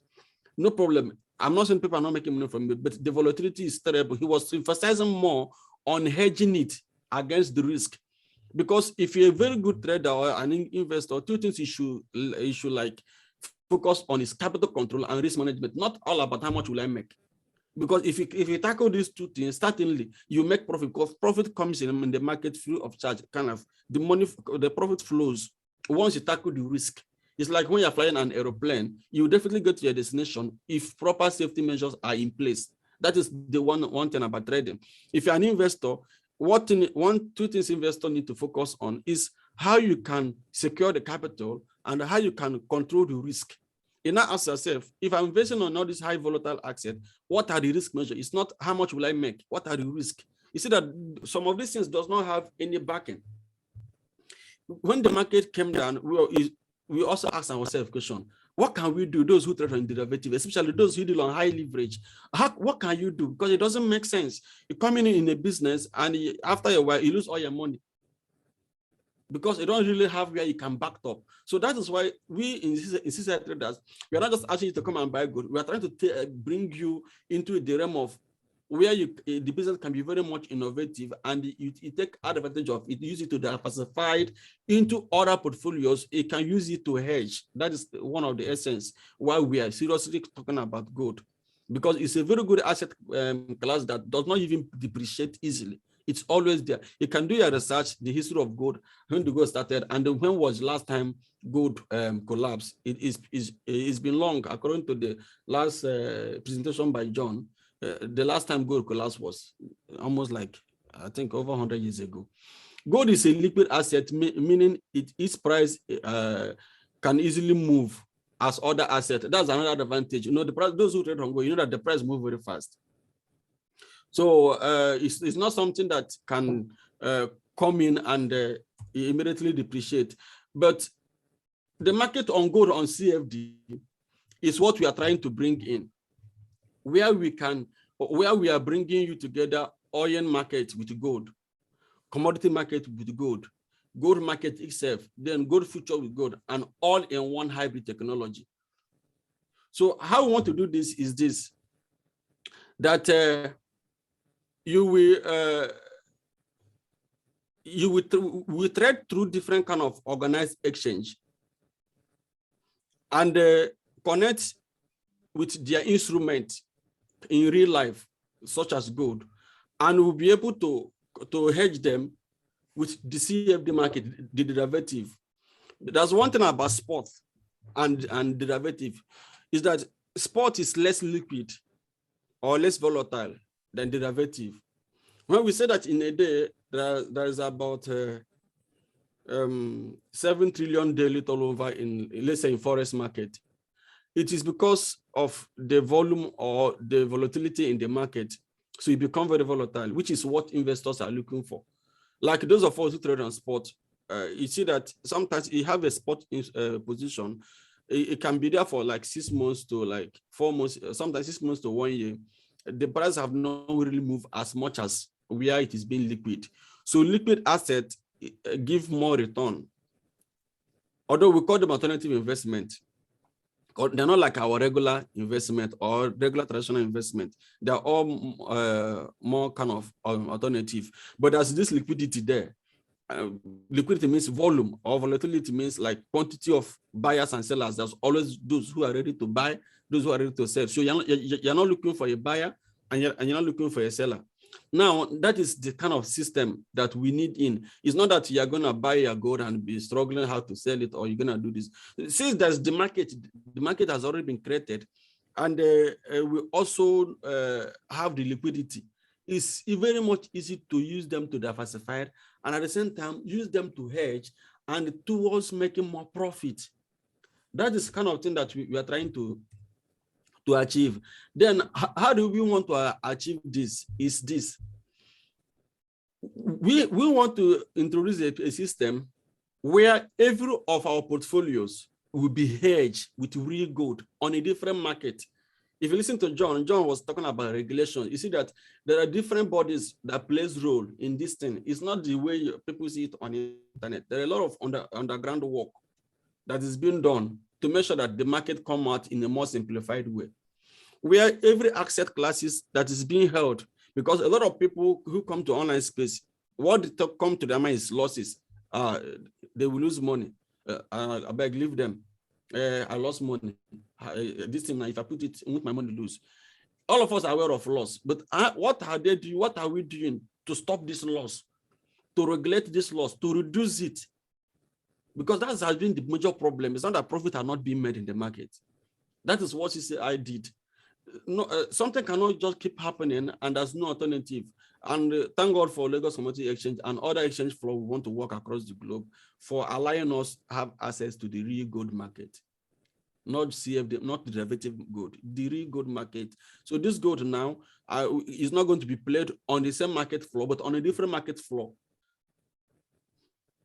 No problem. I'm not saying people are not making money from it, but the volatility is terrible. He was emphasizing more on hedging it against the risk. Because if you're a very good trader or an investor, two things you should like focus on is capital control and risk management, not all about how much will I make. Because if you tackle these two things, certainly you make profit, because profit comes in the market free of charge, kind of the profit flows once you tackle the risk. It's like when you're flying an aeroplane, you definitely get to your destination if proper safety measures are in place. That is the one thing about trading. If you're an investor, two things investors need to focus on is how you can secure the capital and how you can control the risk. You now ask yourself, if I'm investing on all these high volatile assets, what are the risk measures? It's not how much will I make, what are the risks? You see that some of these things does not have any backing. when the market came down, we also asked ourselves a question: what can we do? Those who trade on derivative, especially those who deal on high leverage, what can you do? Because it doesn't make sense. You come in a business, and after a while, you lose all your money because you don't really have where you can back up. So that is why we in CCI traders, we are not just asking you to come and buy gold. We are trying to bring you into the realm of where the business can be very much innovative, and you take advantage of it, use it to diversify it into other portfolios. It can use it to hedge. That is one of the essence why we are seriously talking about gold, because it's a very good asset class that does not even depreciate easily. It's always there. You can do your research, the history of gold, when the gold started, and when was last time gold collapsed. It's been long, according to the last presentation by John. The last time gold collapsed was almost like, I think, over 100 years ago. Gold is a liquid asset, meaning its price can easily move as other assets. That's another advantage. You know, the price, those who trade on gold, you know that the price moves very fast. So it's not something that can come in and immediately depreciate. But the market on gold on CFD is what we are trying to bring in, where we are bringing you together oil market with gold, commodity market with gold, gold market itself, then gold future with gold, and all in one hybrid technology. So how we want to do this is this, that you will trade through different kind of organized exchange and connect with their instrument in real life, such as gold, and we'll be able to hedge them with the CFD market, the derivative. There's one thing about spot and derivative, is that spot is less liquid or less volatile than derivative. When we say that in a day, there is about 7 trillion daily turnover in, let's say, in forex market, it is because of the volume or the volatility in the market. So it becomes very volatile, which is what investors are looking for. Like those of us who trade on spot, you see that sometimes you have a spot position. It can be there for like 6 months to like 4 months, sometimes 6 months to 1 year. The price have not really moved as much as where it is being liquid. So liquid assets give more return. Although we call them alternative investment, they're not like our regular investment or regular traditional investment. They're all more kind of alternative. But there's this liquidity there. Liquidity means volume, or volatility means like quantity of buyers and sellers. There's always those who are ready to buy, those who are ready to sell. So you're not looking for a buyer and you're not looking for a seller. Now, that is the kind of system that we need in. It's not that you're going to buy your gold and be struggling how to sell it, or you're going to do this. Since there's the market has already been created, and we also have the liquidity. It's very much easy to use them to diversify, and at the same time, use them to hedge and towards making more profit. That is the kind of thing that we are trying to achieve. Then how do we want to achieve this? Is this, we want to introduce a system where every of our portfolios will be hedged with real gold on a different market. If you listen to John was talking about regulation. You see that there are different bodies that plays role in this thing. It's not the way people see it on the internet. There are a lot of underground work that is being done to make sure that the market come out in a more simplified way, where every asset classes that is being held, because a lot of people who come to online space, what they come to their mind is losses. They will lose money. I beg, leave them. I lost money. This thing, if I put it, I want my money to lose. All of us are aware of loss, but what are they doing? What are we doing to stop this loss, to regulate this loss, to reduce it? Because that has been the major problem. It's not that profit are not being made in the market. That is what CCI did. No, something cannot just keep happening, and there's no alternative. And thank God for Lagos Commodity Exchange and other exchange flow we want to work across the globe for allowing us have access to the real gold market, not CFD, not the derivative gold, the real gold market. So this gold now is not going to be played on the same market floor, but on a different market floor.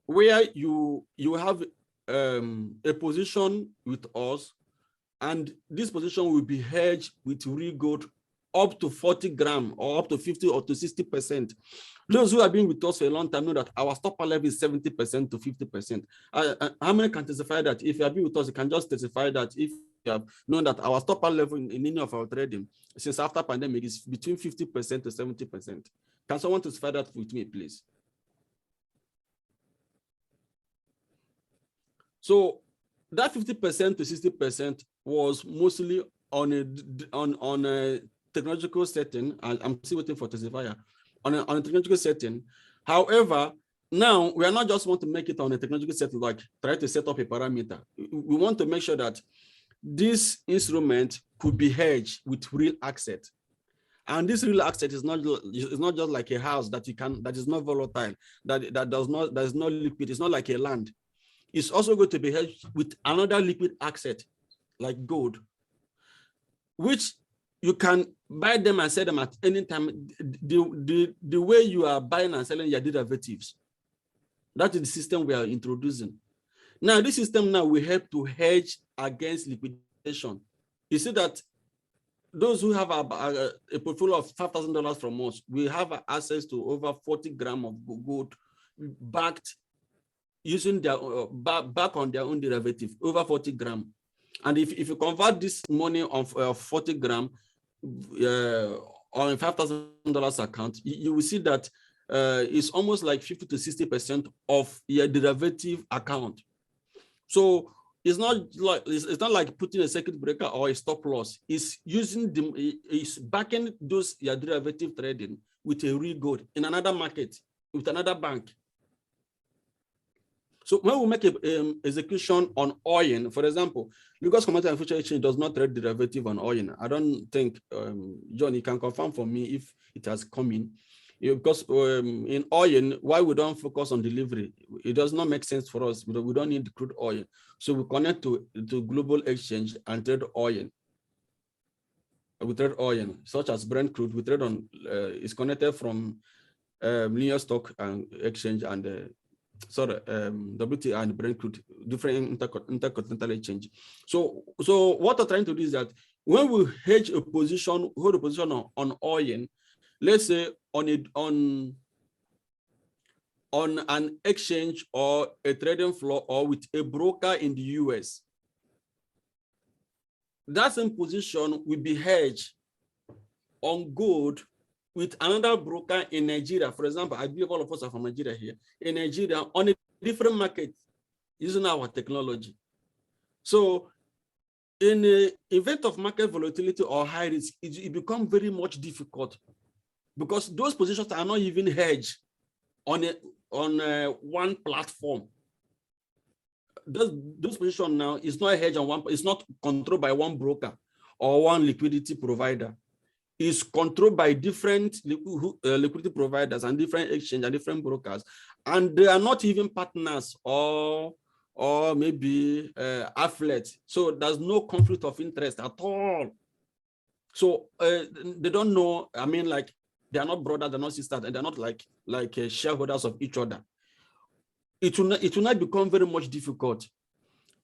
where you have a position with us, and this position will be hedged with real gold up to 40 grams or up to 50 or to 60%. Those who have been with us for a long time know that our stopper level is 70% to 50%. How many can testify that? If you have been with us, you can just testify that if you have known that our stopper level in any of our trading since after pandemic is between 50% to 70%. Can someone testify that with me, please? So that 50% to 60% was mostly on a technological setting. I'm still waiting for testifier on a technological setting. However, now we are not just want to make it on a technological setting, like try to set up a parameter. We want to make sure that this instrument could be hedged with real asset. And this real asset is not just like a house that is not volatile, that is not liquid. It's not like a land. It's also going to be hedged with another liquid asset like gold, which you can buy them and sell them at any time. The way you are buying and selling your derivatives, that is the system we are introducing. Now, this system now will help to hedge against liquidation. You see that those who have a portfolio of $5,000 from us, we have access to over 40 grams of gold backed using their back on their own derivative, over 40 grams. And if you convert this money of 40 grams on $5,000 account, you will see that it's almost like 50 to 60% of your derivative account. So it's not like putting a circuit breaker or a stop loss. It's it's backing those your derivative trading with a real gold in another market with another bank. So when we make an execution on oil, for example, Lagos Commodity and Future Exchange does not trade derivative on oil. I don't think, John, you can confirm for me if it has come in. Because in oil, why we don't focus on delivery? It does not make sense for us because we don't need crude oil. So we connect to global exchange and trade oil. We trade oil, such as Brent crude. We trade on, it's connected from New York Stock and Exchange and WTI and Brent crude, different intercontinental exchange. So what I'm trying to do is that when we hedge a position, hold a position on oil, let's say on an exchange or a trading floor or with a broker in the US, that same position will be hedged on gold with another broker in Nigeria. For example, I believe all of us are from Nigeria here. In Nigeria, on a different market, using our technology. So in the event of market volatility or high risk, it becomes very much difficult because those positions are not even hedged on one platform. Those positions now is not hedged on one, it's not controlled by one broker or one liquidity provider. Is controlled by different liquidity providers and different exchange and different brokers, and they are not even partners or maybe affiliates. So there's no conflict of interest at all. So they don't know. I mean, like they are not brothers, they're not sisters, and they're not like shareholders of each other. It will not become very much difficult.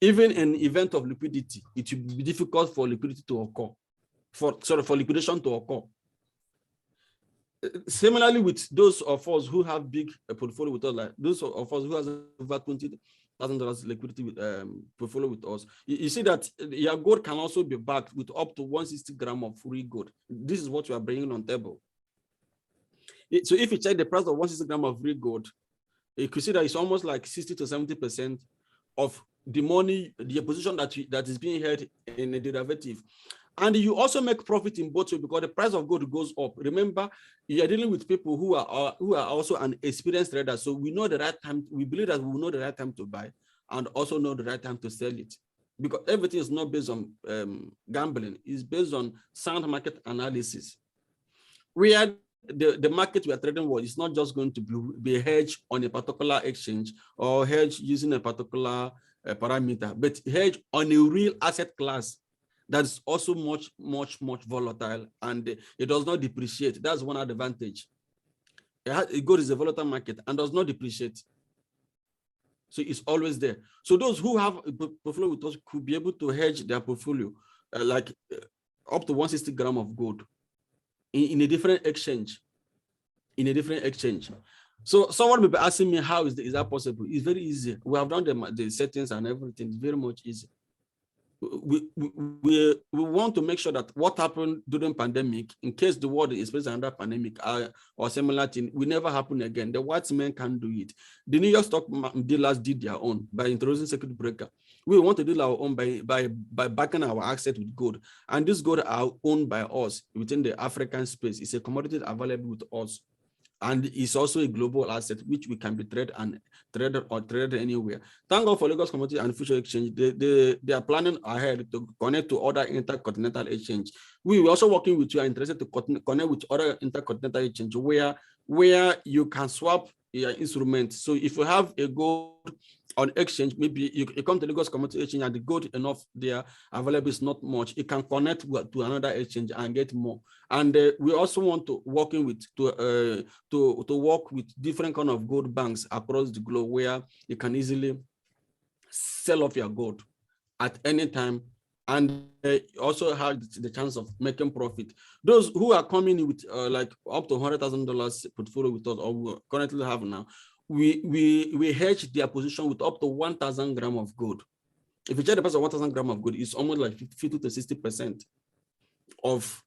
Even in event of liquidity, it will be difficult for liquidity to occur. For liquidation to occur. Similarly, with those of us who have big portfolio with us, like those of us who has over $20,000 liquidity portfolio with us, you see that your gold can also be backed with up to 160 grams of free gold. This is what you are bringing on table. So if you check the price of 160 grams of free gold, you can see that it's almost like 60 to 70% of the money, the position that is being held in a derivative. And you also make profit in both ways because the price of gold goes up. Remember, you are dealing with people who are also an experienced trader. So we know the right time. We believe that we will know the right time to buy and also know the right time to sell it. Because everything is not based on gambling. It's based on sound market analysis. We are the market we are trading with is not just going to be hedged on a particular exchange or hedged using a particular parameter, but hedged on a real asset class that's also much volatile and it does not depreciate. That's one advantage. Gold is a volatile market and does not depreciate. So it's always there. So those who have a portfolio with us could be able to hedge their portfolio up to 160 grams of gold in a different exchange. So someone will be asking me, how is that possible? It's very easy. We have done the settings and everything. It's very much easy. We want to make sure that what happened during pandemic, in case the world is facing another pandemic or similar thing, will never happen again. The white men can't do it. The New York stock dealers did their own by introducing circuit breaker. We want to do our own by backing our asset with gold. And this gold are owned by us within the African space. It's a commodity available with us. And it's also a global asset which we can be traded anywhere. Thank God for Lagos Commodities and Future Exchange. They are planning ahead to connect to other intercontinental exchange. We are also working with you, are interested to connect with other intercontinental exchange where you can swap your instruments. So if you have a gold on exchange, maybe you come to Lagos Commodity Exchange and the gold enough there available is not much. You can connect to another exchange and get more. And we also want to work with different kind of gold banks across the globe where you can easily sell off your gold at any time and also have the chance of making profit. Those who are coming with like up to $100,000 portfolio with us, or we currently have now, we hedge their position with up to 1,000 grams of gold. If you check the price of 1,000 grams of gold, it's almost like 50 to 60% of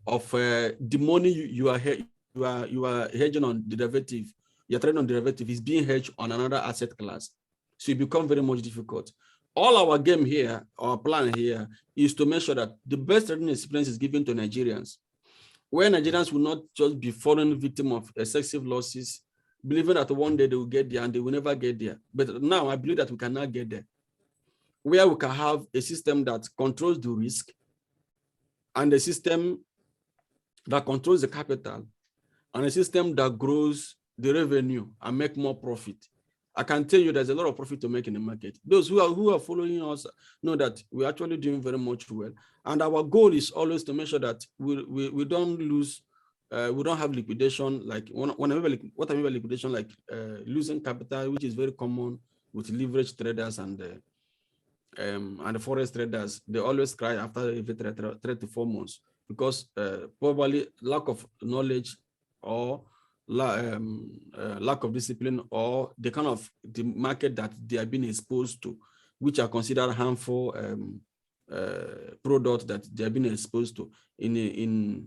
the money you are hedging on derivative. You're trading on derivative is being hedged on another asset class. So it becomes very much difficult. All our game here, our plan here, is to make sure that the best trading experience is given to Nigerians, where Nigerians will not just be falling victim of excessive losses, believing that one day they will get there and they will never get there. But now I believe that we cannot get there, where we can have a system that controls the risk and a system that controls the capital and a system that grows the revenue and make more profit. I can tell you there's a lot of profit to make in the market. Those who are following us know that we're actually doing very much well. And our goal is always to make sure that we don't lose, we don't have liquidation, like what I mean by liquidation, like losing capital, which is very common with leverage traders and the forex traders. They always cry after every 3 to 4 months because probably lack of knowledge or lack of discipline, or the kind of the market that they are being exposed to, which are considered harmful products that they are being exposed to in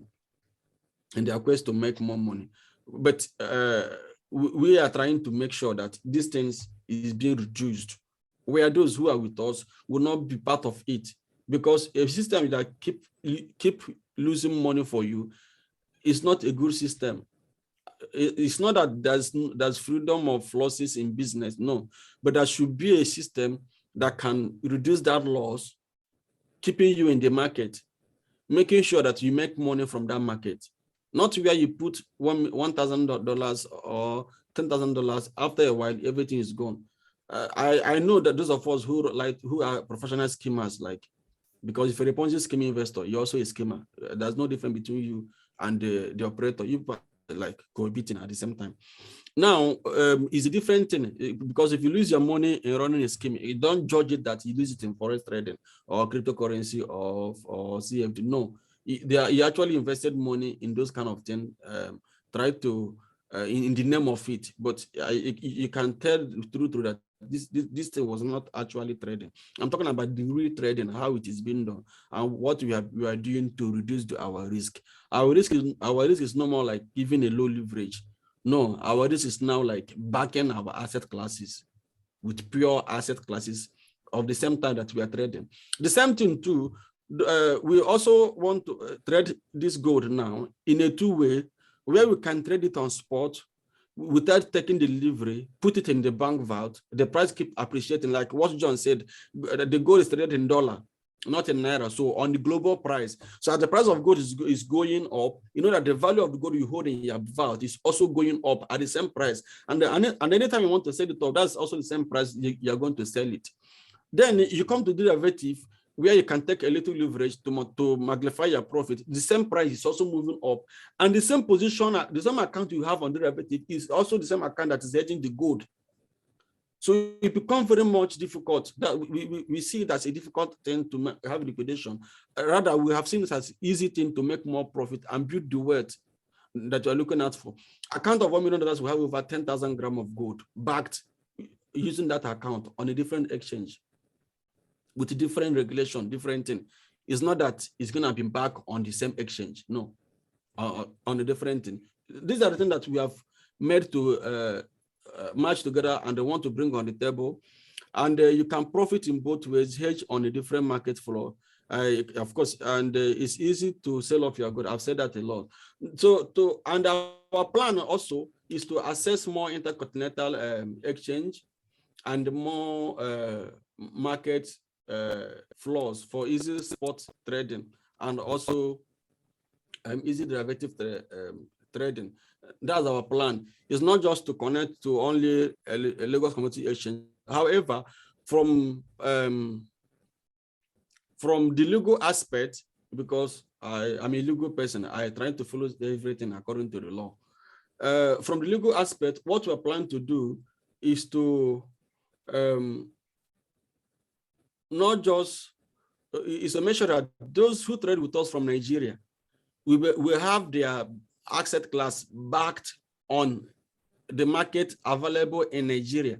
their quest to make more money. But we are trying to make sure that these things is being reduced, where those who are with us will not be part of it, because a system that keep losing money for you is not a good system. It's not that there's freedom of losses in business, no, but there should be a system that can reduce that loss, keeping you in the market, making sure that you make money from that market, not where you put $1,000 or $10,000, after a while everything is gone. I know that those of us who are professional schemers, like, because if you're a Ponzi scheme investor, you're also a schemer. There's no difference between you and the operator. You like cohabiting at the same time. Now, it's a different thing, because if you lose your money in running a scheme, you don't judge it that you lose it in forex trading or cryptocurrency or CFD. No, you actually invested money in those kind of things, try to in the name of it, but you can tell through that this thing was not actually trading. I'm talking about the real trading, how it is being done, and what we are doing to reduce our risk. Our risk is no more like giving a low leverage. No, our risk is now like backing our asset classes with pure asset classes of the same time that we are trading. The same thing too, we also want to trade this gold now in a two-way, where we can trade it on spot without taking the delivery, put it in the bank vault, the price keep appreciating. Like what John said, the gold is traded in dollar, not in naira. So on the global price, so as the price of gold is going up, you know that the value of the gold you hold in your vault is also going up at the same price. And anytime you want to sell it off, that's also the same price you're going to sell it. Then you come to derivative, where you can take a little leverage to magnify your profit. The same price is also moving up, and the same position, the same account you have on derivative is also the same account that is hedging the gold. So it becomes very much difficult. That we see it as a difficult thing to have liquidation. Rather, we have seen it as easy thing to make more profit and build the wealth that you're looking at for. Account of $1 million, we have over 10,000 grams of gold backed using that account on a different exchange with different regulation, different thing. It's not that it's going to be back on the same exchange. No, on a different thing. These are the things that we have made to match together and they want to bring on the table. And you can profit in both ways, hedge on a different market floor. Of course, and it's easy to sell off your good. I've said that a lot. So, and our plan also is to access more intercontinental exchange and more market floors for easy spot trading and also easy derivative trading. That's our plan. It's not just to connect to only a Lagos Commodity Exchange. However, from the legal aspect, because I'm a legal person, I try to follow everything according to the law. From the legal aspect, what we're planning to do is to not just, is to make sure that those who trade with us from Nigeria, we have their asset class backed on the market available in Nigeria.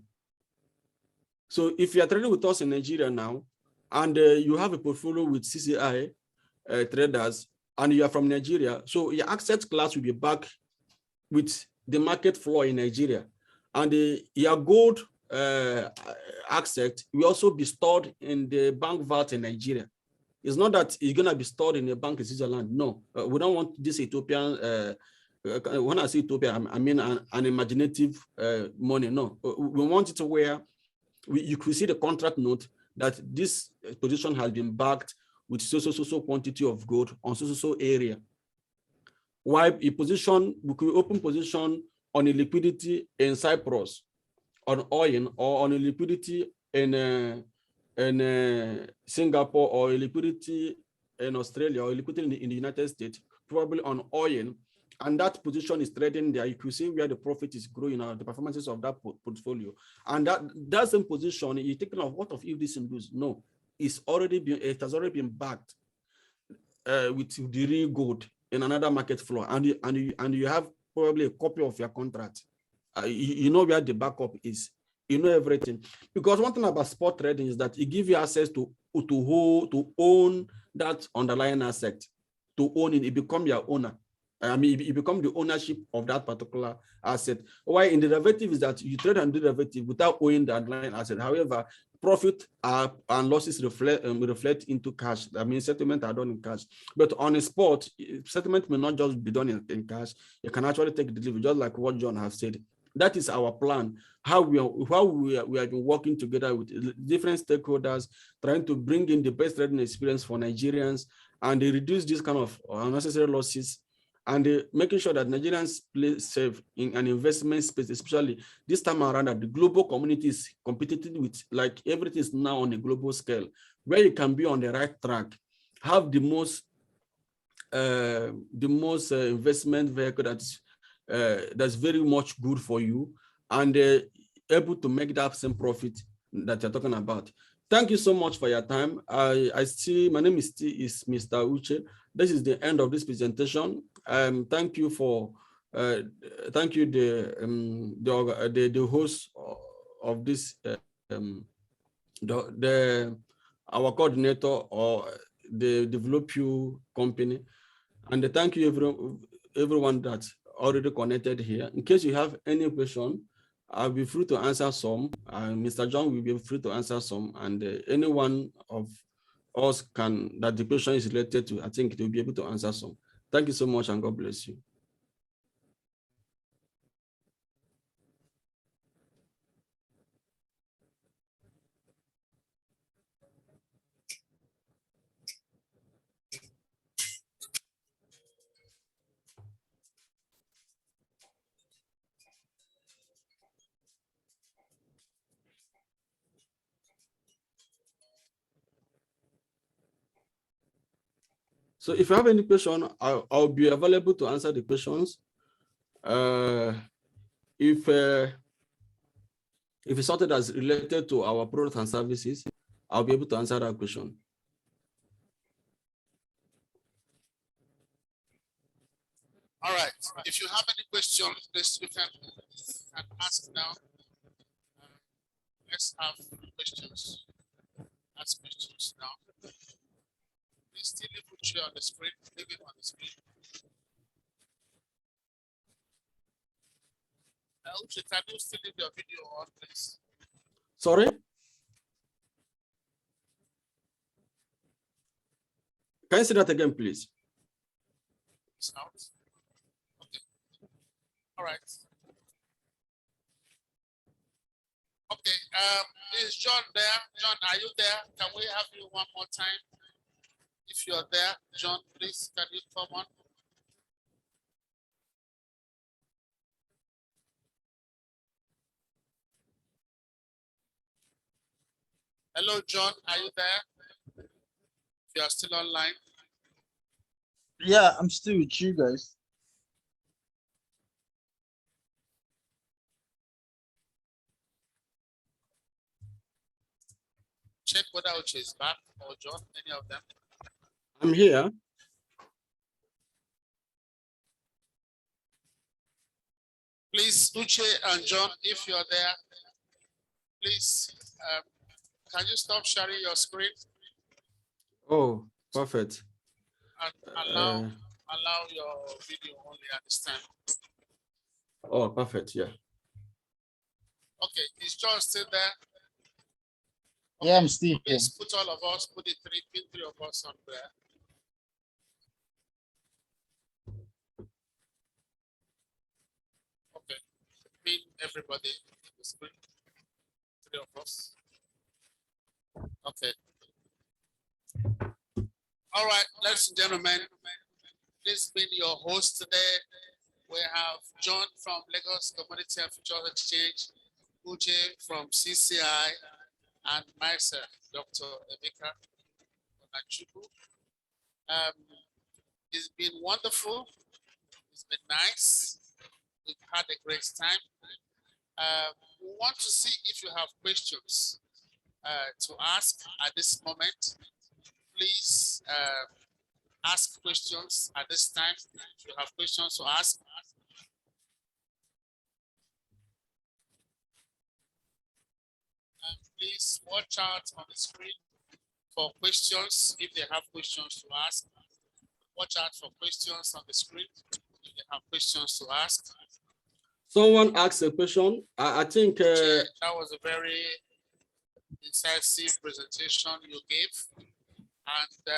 So if you are trading with us in Nigeria now, and you have a portfolio with CCI traders, and you are from Nigeria, so your asset class will be back with the market floor in Nigeria. And your gold asset will also be stored in the bank vault in Nigeria. It's not that it's going to be stored in a bank in Switzerland. No, we don't want this Ethiopian, when I say Ethiopia, I mean an imaginative money. No, we want it to where you could see the contract note that this position has been backed with so quantity of gold on so area. While a position, we could open position on a liquidity in Cyprus, on oil, or on a liquidity in Singapore, or a liquidity in Australia, or a liquidity in the United States, probably on oil, and that position is trading there. You can see where the profit is growing, the performances of that portfolio, and that same position, you're thinking of what if this induce? No, it has already been backed with the real gold in another market floor, and you have probably a copy of your contract. You know where the backup is. You know everything, because one thing about spot trading is that it gives you access to own that underlying asset, to own it. It become your owner. I mean, it become the ownership of that particular asset. Why in the derivative is that you trade on derivative without owning the underlying asset. However, profit and losses reflect into cash. I mean, settlement are done in cash. But on a spot, settlement may not just be done in cash. You can actually take delivery, just like what John has said. That is our plan. How we have been working together with different stakeholders, trying to bring in the best trading experience for Nigerians, and they reduce this kind of unnecessary losses, and making sure that Nigerians play safe in an investment space, especially this time around that the global community is competing with, like everything is now on a global scale, where you can be on the right track, have the most investment vehicle that's very much good for you, and able to make that same profit that you're talking about. Thank you so much for your time. I see my name is Mr. Uche. This is the end of this presentation. Thank you for thank you the host of this our coordinator or the Develop You company, and thank you everyone that already connected here. In case you have any question, I'll be free to answer some. Mr. John will be free to answer some, and any one of us that the question is related to, I think they'll be able to answer some. Thank you so much, and God bless you. So if you have any question, I'll be available to answer the questions. If If it's something that's related to our products and services, I'll be able to answer that question. All right. If you have any questions, please you can ask now. Let's have questions. Ask questions now. Please still put you on the screen. Leave it on the screen. Uche, can you still leave your video on, please? Sorry? Can you say that again, please? It's out. Okay. All right. Okay. Is John there? John, are you there? Can we have you one more time? If you're there, John, please, can you come on? Hello, John, are you there? If you are still online. Yeah, I'm still with you guys. Check whether Uche is back or John, any of them. I'm here. Please, Uche and John, if you're there, please, can you stop sharing your screen? Oh, perfect. And allow your video only at this time. Oh, perfect, yeah. Okay, is John still there? Okay. Yeah, I'm still here. Please put all of us, put the three of us on there. Okay, pin everybody in the screen. Three of us. Okay. All right, ladies and gentlemen, this has been your host today. We have John from Lagos Commodity and Futures Exchange, Uche from CCI, and myself, Dr. Emeka Onachuku. It's been wonderful. It's been nice. We've had a great time. We want to see if you have questions to ask at this moment. Please ask questions at this time. If you have questions to ask. And please watch out on the screen for questions if they have questions to ask. Watch out for questions on the screen if they have questions to ask. Someone asked a question. I think that was a very incisive presentation you gave. And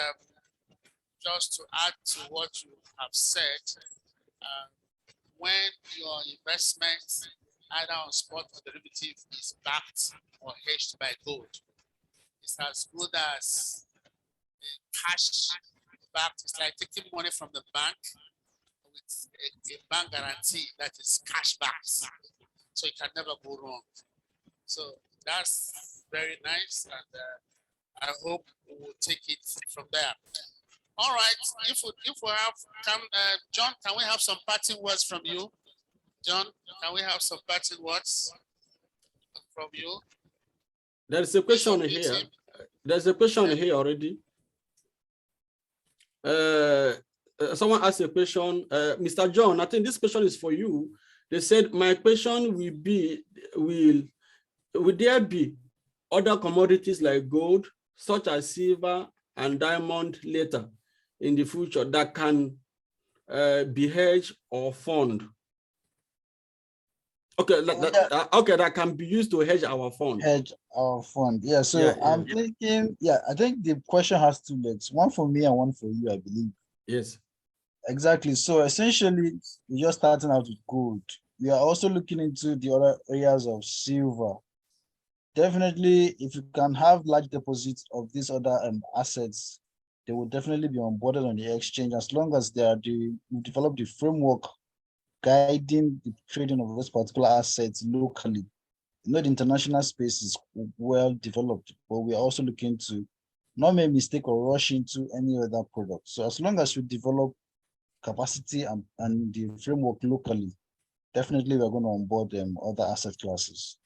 just to add to what you have said, when your investment either on spot or derivative is backed or hedged by gold, it's as good as cash backed. It's like taking money from the bank with a bank guarantee that is cash backed. So it can never go wrong. So that's very nice. And I hope we will take it from there. All right. If we have, John, can we have some parting words from you? John, can we have some parting words from you? There's a question here. There's a question here already. Someone asked a question. Mr. John, I think this question is for you. They said, my question will be, will there be other commodities like gold, such as silver and diamond later in the future that can be hedged or fund? Okay, okay, that can be used to hedge our fund. Hedge our fund, yeah. So I'm thinking, I think the question has two legs, one for me and one for you, I believe. Yes. Exactly. So essentially, we're just starting out with gold. We are also looking into the other areas of silver. Definitely, if you can have large deposits of these other assets, they will definitely be onboarded on the exchange as long as they are we develop the framework guiding the trading of those particular assets locally. You know, the international space is well developed, but we are also looking to not make a mistake or rush into any other product. So as long as we develop capacity and the framework locally, definitely we're going to onboard other asset classes.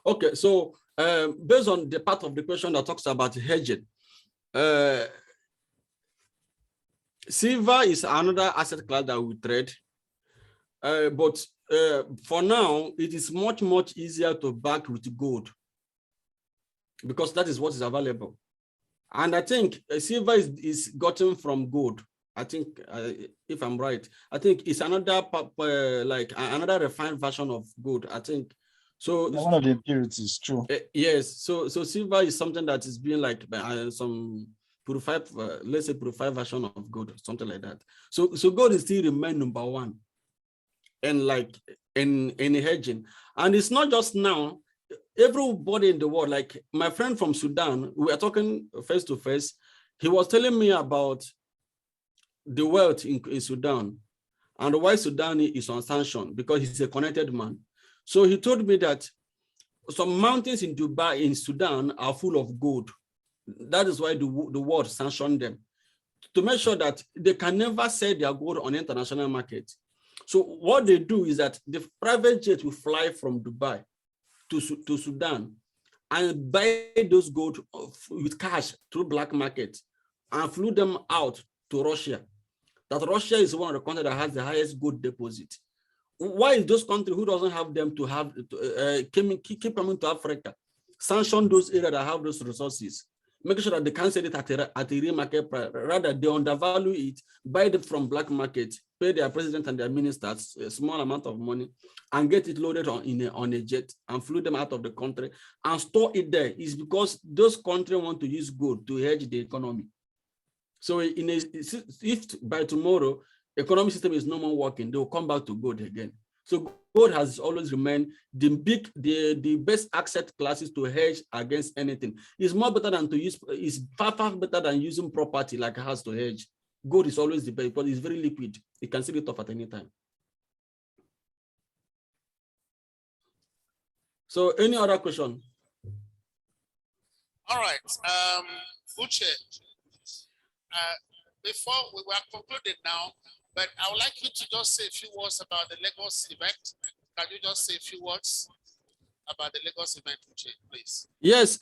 Okay, so based on the part of the question that talks about hedging, silver is another asset class that we trade, but for now, it is much easier to back with gold because that is what is available. And I think silver is gotten from gold. I think, if I'm right, I think it's another like another refined version of gold. I think so. One of the impurities, true. Yes. So silver is something that is being like some purified, let's say purified version of gold, something like that. So gold is still remain number one, and like in hedging, and it's not just now. Everybody in the world, like my friend from Sudan, we are talking face to face. He was telling me about the wealth in Sudan and why Sudan is on sanction, because he's a connected man. So he told me that some mountains in Dubai, in Sudan, are full of gold. That is why the world sanctioned them, to make sure that they can never sell their gold on the international market. So what they do is that the private jet will fly from Dubai to Sudan and buy those gold with cash through black market and flew them out to Russia. That Russia is one of the countries that has the highest gold deposit. Why is those countries who doesn't have them to have keep coming to Africa, sanction those areas that have those resources, make sure that they can't sell it at a real market price, rather they undervalue it, buy them from black market, pay their president and their ministers a small amount of money, and get it loaded on a jet and flew them out of the country and store it there. Is because those countries want to use gold to hedge the economy. So if by tomorrow economic system is no more working, they will come back to gold again. So gold has always remained the best asset classes to hedge against anything. It's more better than to use, it's far better than using property like a house to hedge. Gold is always the best because it's very liquid. You can sell it off at any time. So any other question? All right, Uche, before we were concluded now, but I would like you to just say a few words about the Lagos event. Can you just say a few words about the Lagos event, Uche, please? Yes,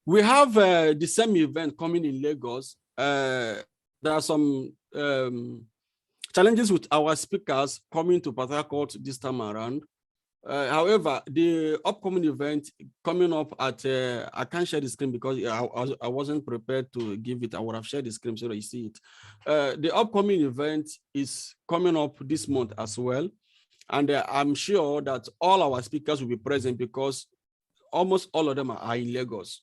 we have the same event coming in Lagos. There are some challenges with our speakers coming to Port Harcourt this time around. However, the upcoming event coming up at, I can't share the screen because I wasn't prepared to give it. I would have shared the screen so that you see it. The upcoming event is coming up this month as well. And I'm sure that all our speakers will be present because almost all of them are in Lagos.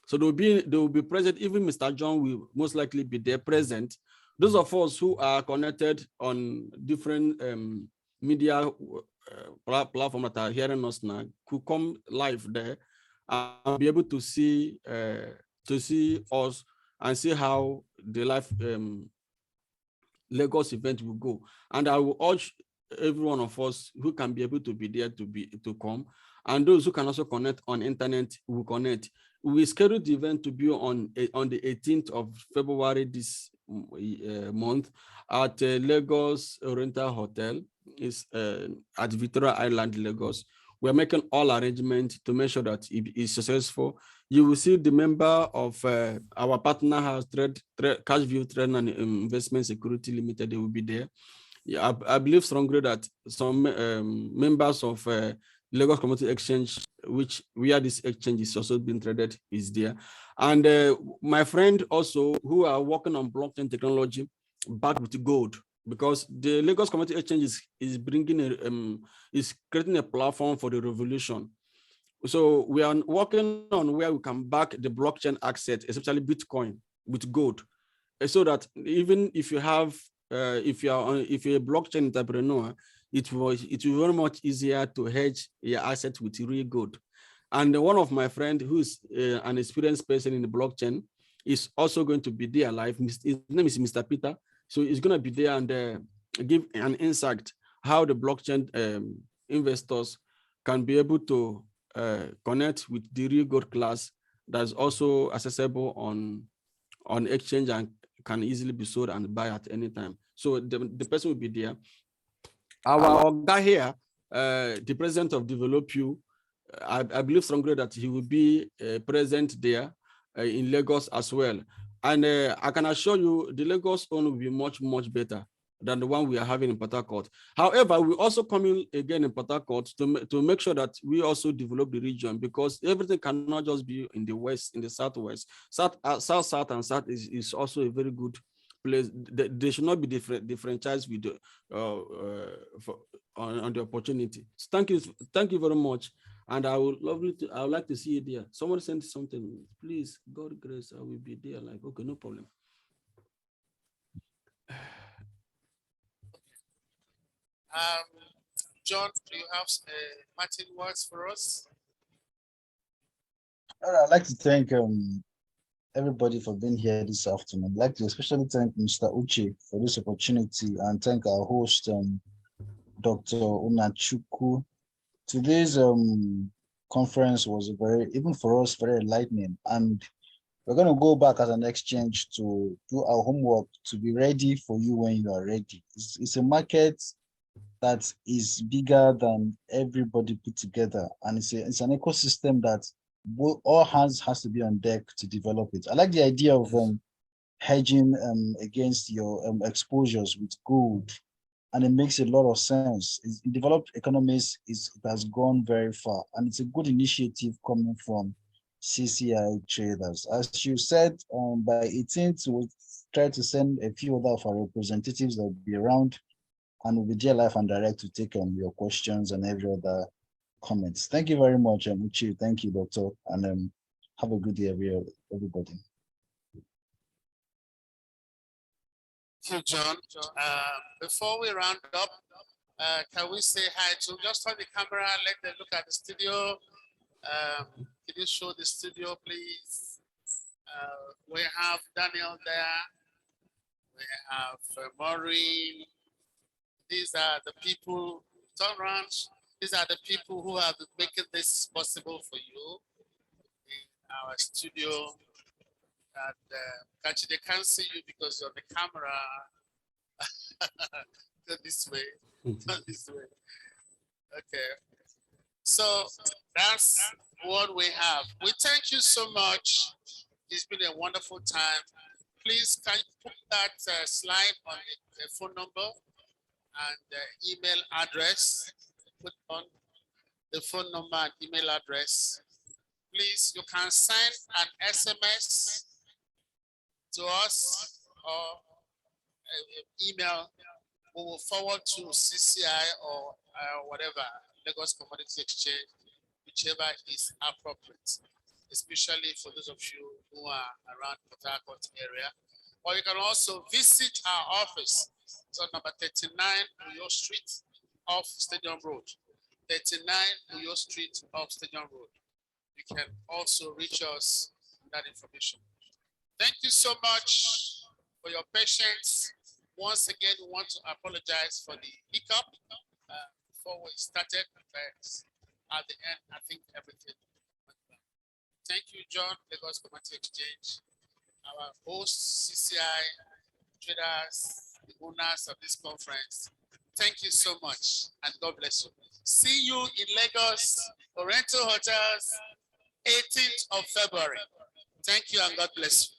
So they will be present. Even Mr. John will most likely be there present. Those of us who are connected on different media platform that are hearing us now could come live there and be able to see us and see how the live Lagos event will go. And I will urge every one of us who can be able to be there to come, and those who can also connect on internet will connect. We scheduled the event to be on the 18th of February this month at Lagos Oriental Hotel. Is at Victoria Island, Lagos. We're making all arrangements to make sure that it is successful. You will see the member of our partner house, Cashview Trade and Investment Security Limited. They will be there. Yeah, I believe strongly that some members of Lagos Commodity Exchange, where this exchange is also being traded, is there. And my friend also who are working on blockchain technology backed with gold, because the Lagos Commodity Exchange is bringing is creating a platform for the revolution. So we are working on where we can back the blockchain asset, especially Bitcoin, with gold, so that even if you have if you're a blockchain entrepreneur, it will be very much easier to hedge your asset with real gold. And one of my friends who's an experienced person in the blockchain is also going to be there live. His name is Mr. Peter. So he's going to be there and give an insight how the blockchain investors can be able to connect with the real gold class that's also accessible on exchange and can easily be sold and buy at any time. So the person will be there. Our guy here, the president of Develop You, I believe strongly that he will be present there in Lagos as well. And I can assure you the Lagos one will be much, much better than the one we are having in Port Harcourt. However, we also coming again in Port Harcourt to make sure that we also develop the region, because everything cannot just be in the west, in the southwest. South, and south is also a very good place. They should not be differentiated with on the opportunity. So thank you very much. And I would like to see you there. Someone sent something, please, God grace, I will be there. Like, okay, no problem. John, do you have Martin words for us? I'd like to thank everybody for being here this afternoon. I'd like to especially thank Mr. Uche for this opportunity, and thank our host, Dr. Unachuku. Today's conference was even for us, very enlightening. And we're going to go back as an exchange to do our homework to be ready for you when you are ready. It's a market that is bigger than everybody put together. And it's an ecosystem that all hands has to be on deck to develop it. I like the idea of hedging against your exposures with gold, and it makes a lot of sense. In developed economies, it has gone very far, and it's a good initiative coming from CCI traders. As you said, by 18th, we'll try to send a few other of our representatives that will be around, and we'll be there live and direct to take your questions and every other comments. Thank you very much, Uche. Thank you, Doctor, and have a good day, everybody. Thank you, John. Before we round up, can we say hi to just on the camera? Let them look at the studio. Can you show the studio, please? We have Daniel there. We have Maureen. These are the people, turn around. These are the people who have been making this possible for you in our studio. And actually, they can't see you because you're on the camera. Go this way. Go this way. Okay. So that's what we have. We thank you so much. It's been a wonderful time. Please, can you put that slide on the phone number and the email address? Put on the phone number and email address. Please, you can send an SMS to us or email. We will forward to CCI or whatever, Lagos Commodities Exchange, whichever is appropriate, especially for those of you who are around Port Harcourt area. Or you can also visit our office. It's on number 39 Uyo Street off Stadium Road. 39 Uyo Street off Stadium Road. You can also reach us with that information. Thank you so much for your patience. Once again, we want to apologize for the hiccup before we started. At the end, I think everything went well. Thank you, John, Lagos Commodity Exchange, our host, CCI, traders, the owners of this conference. Thank you so much, and God bless you. See you in Lagos, Oriental Hotels, 18th of February. Thank you, and God bless you.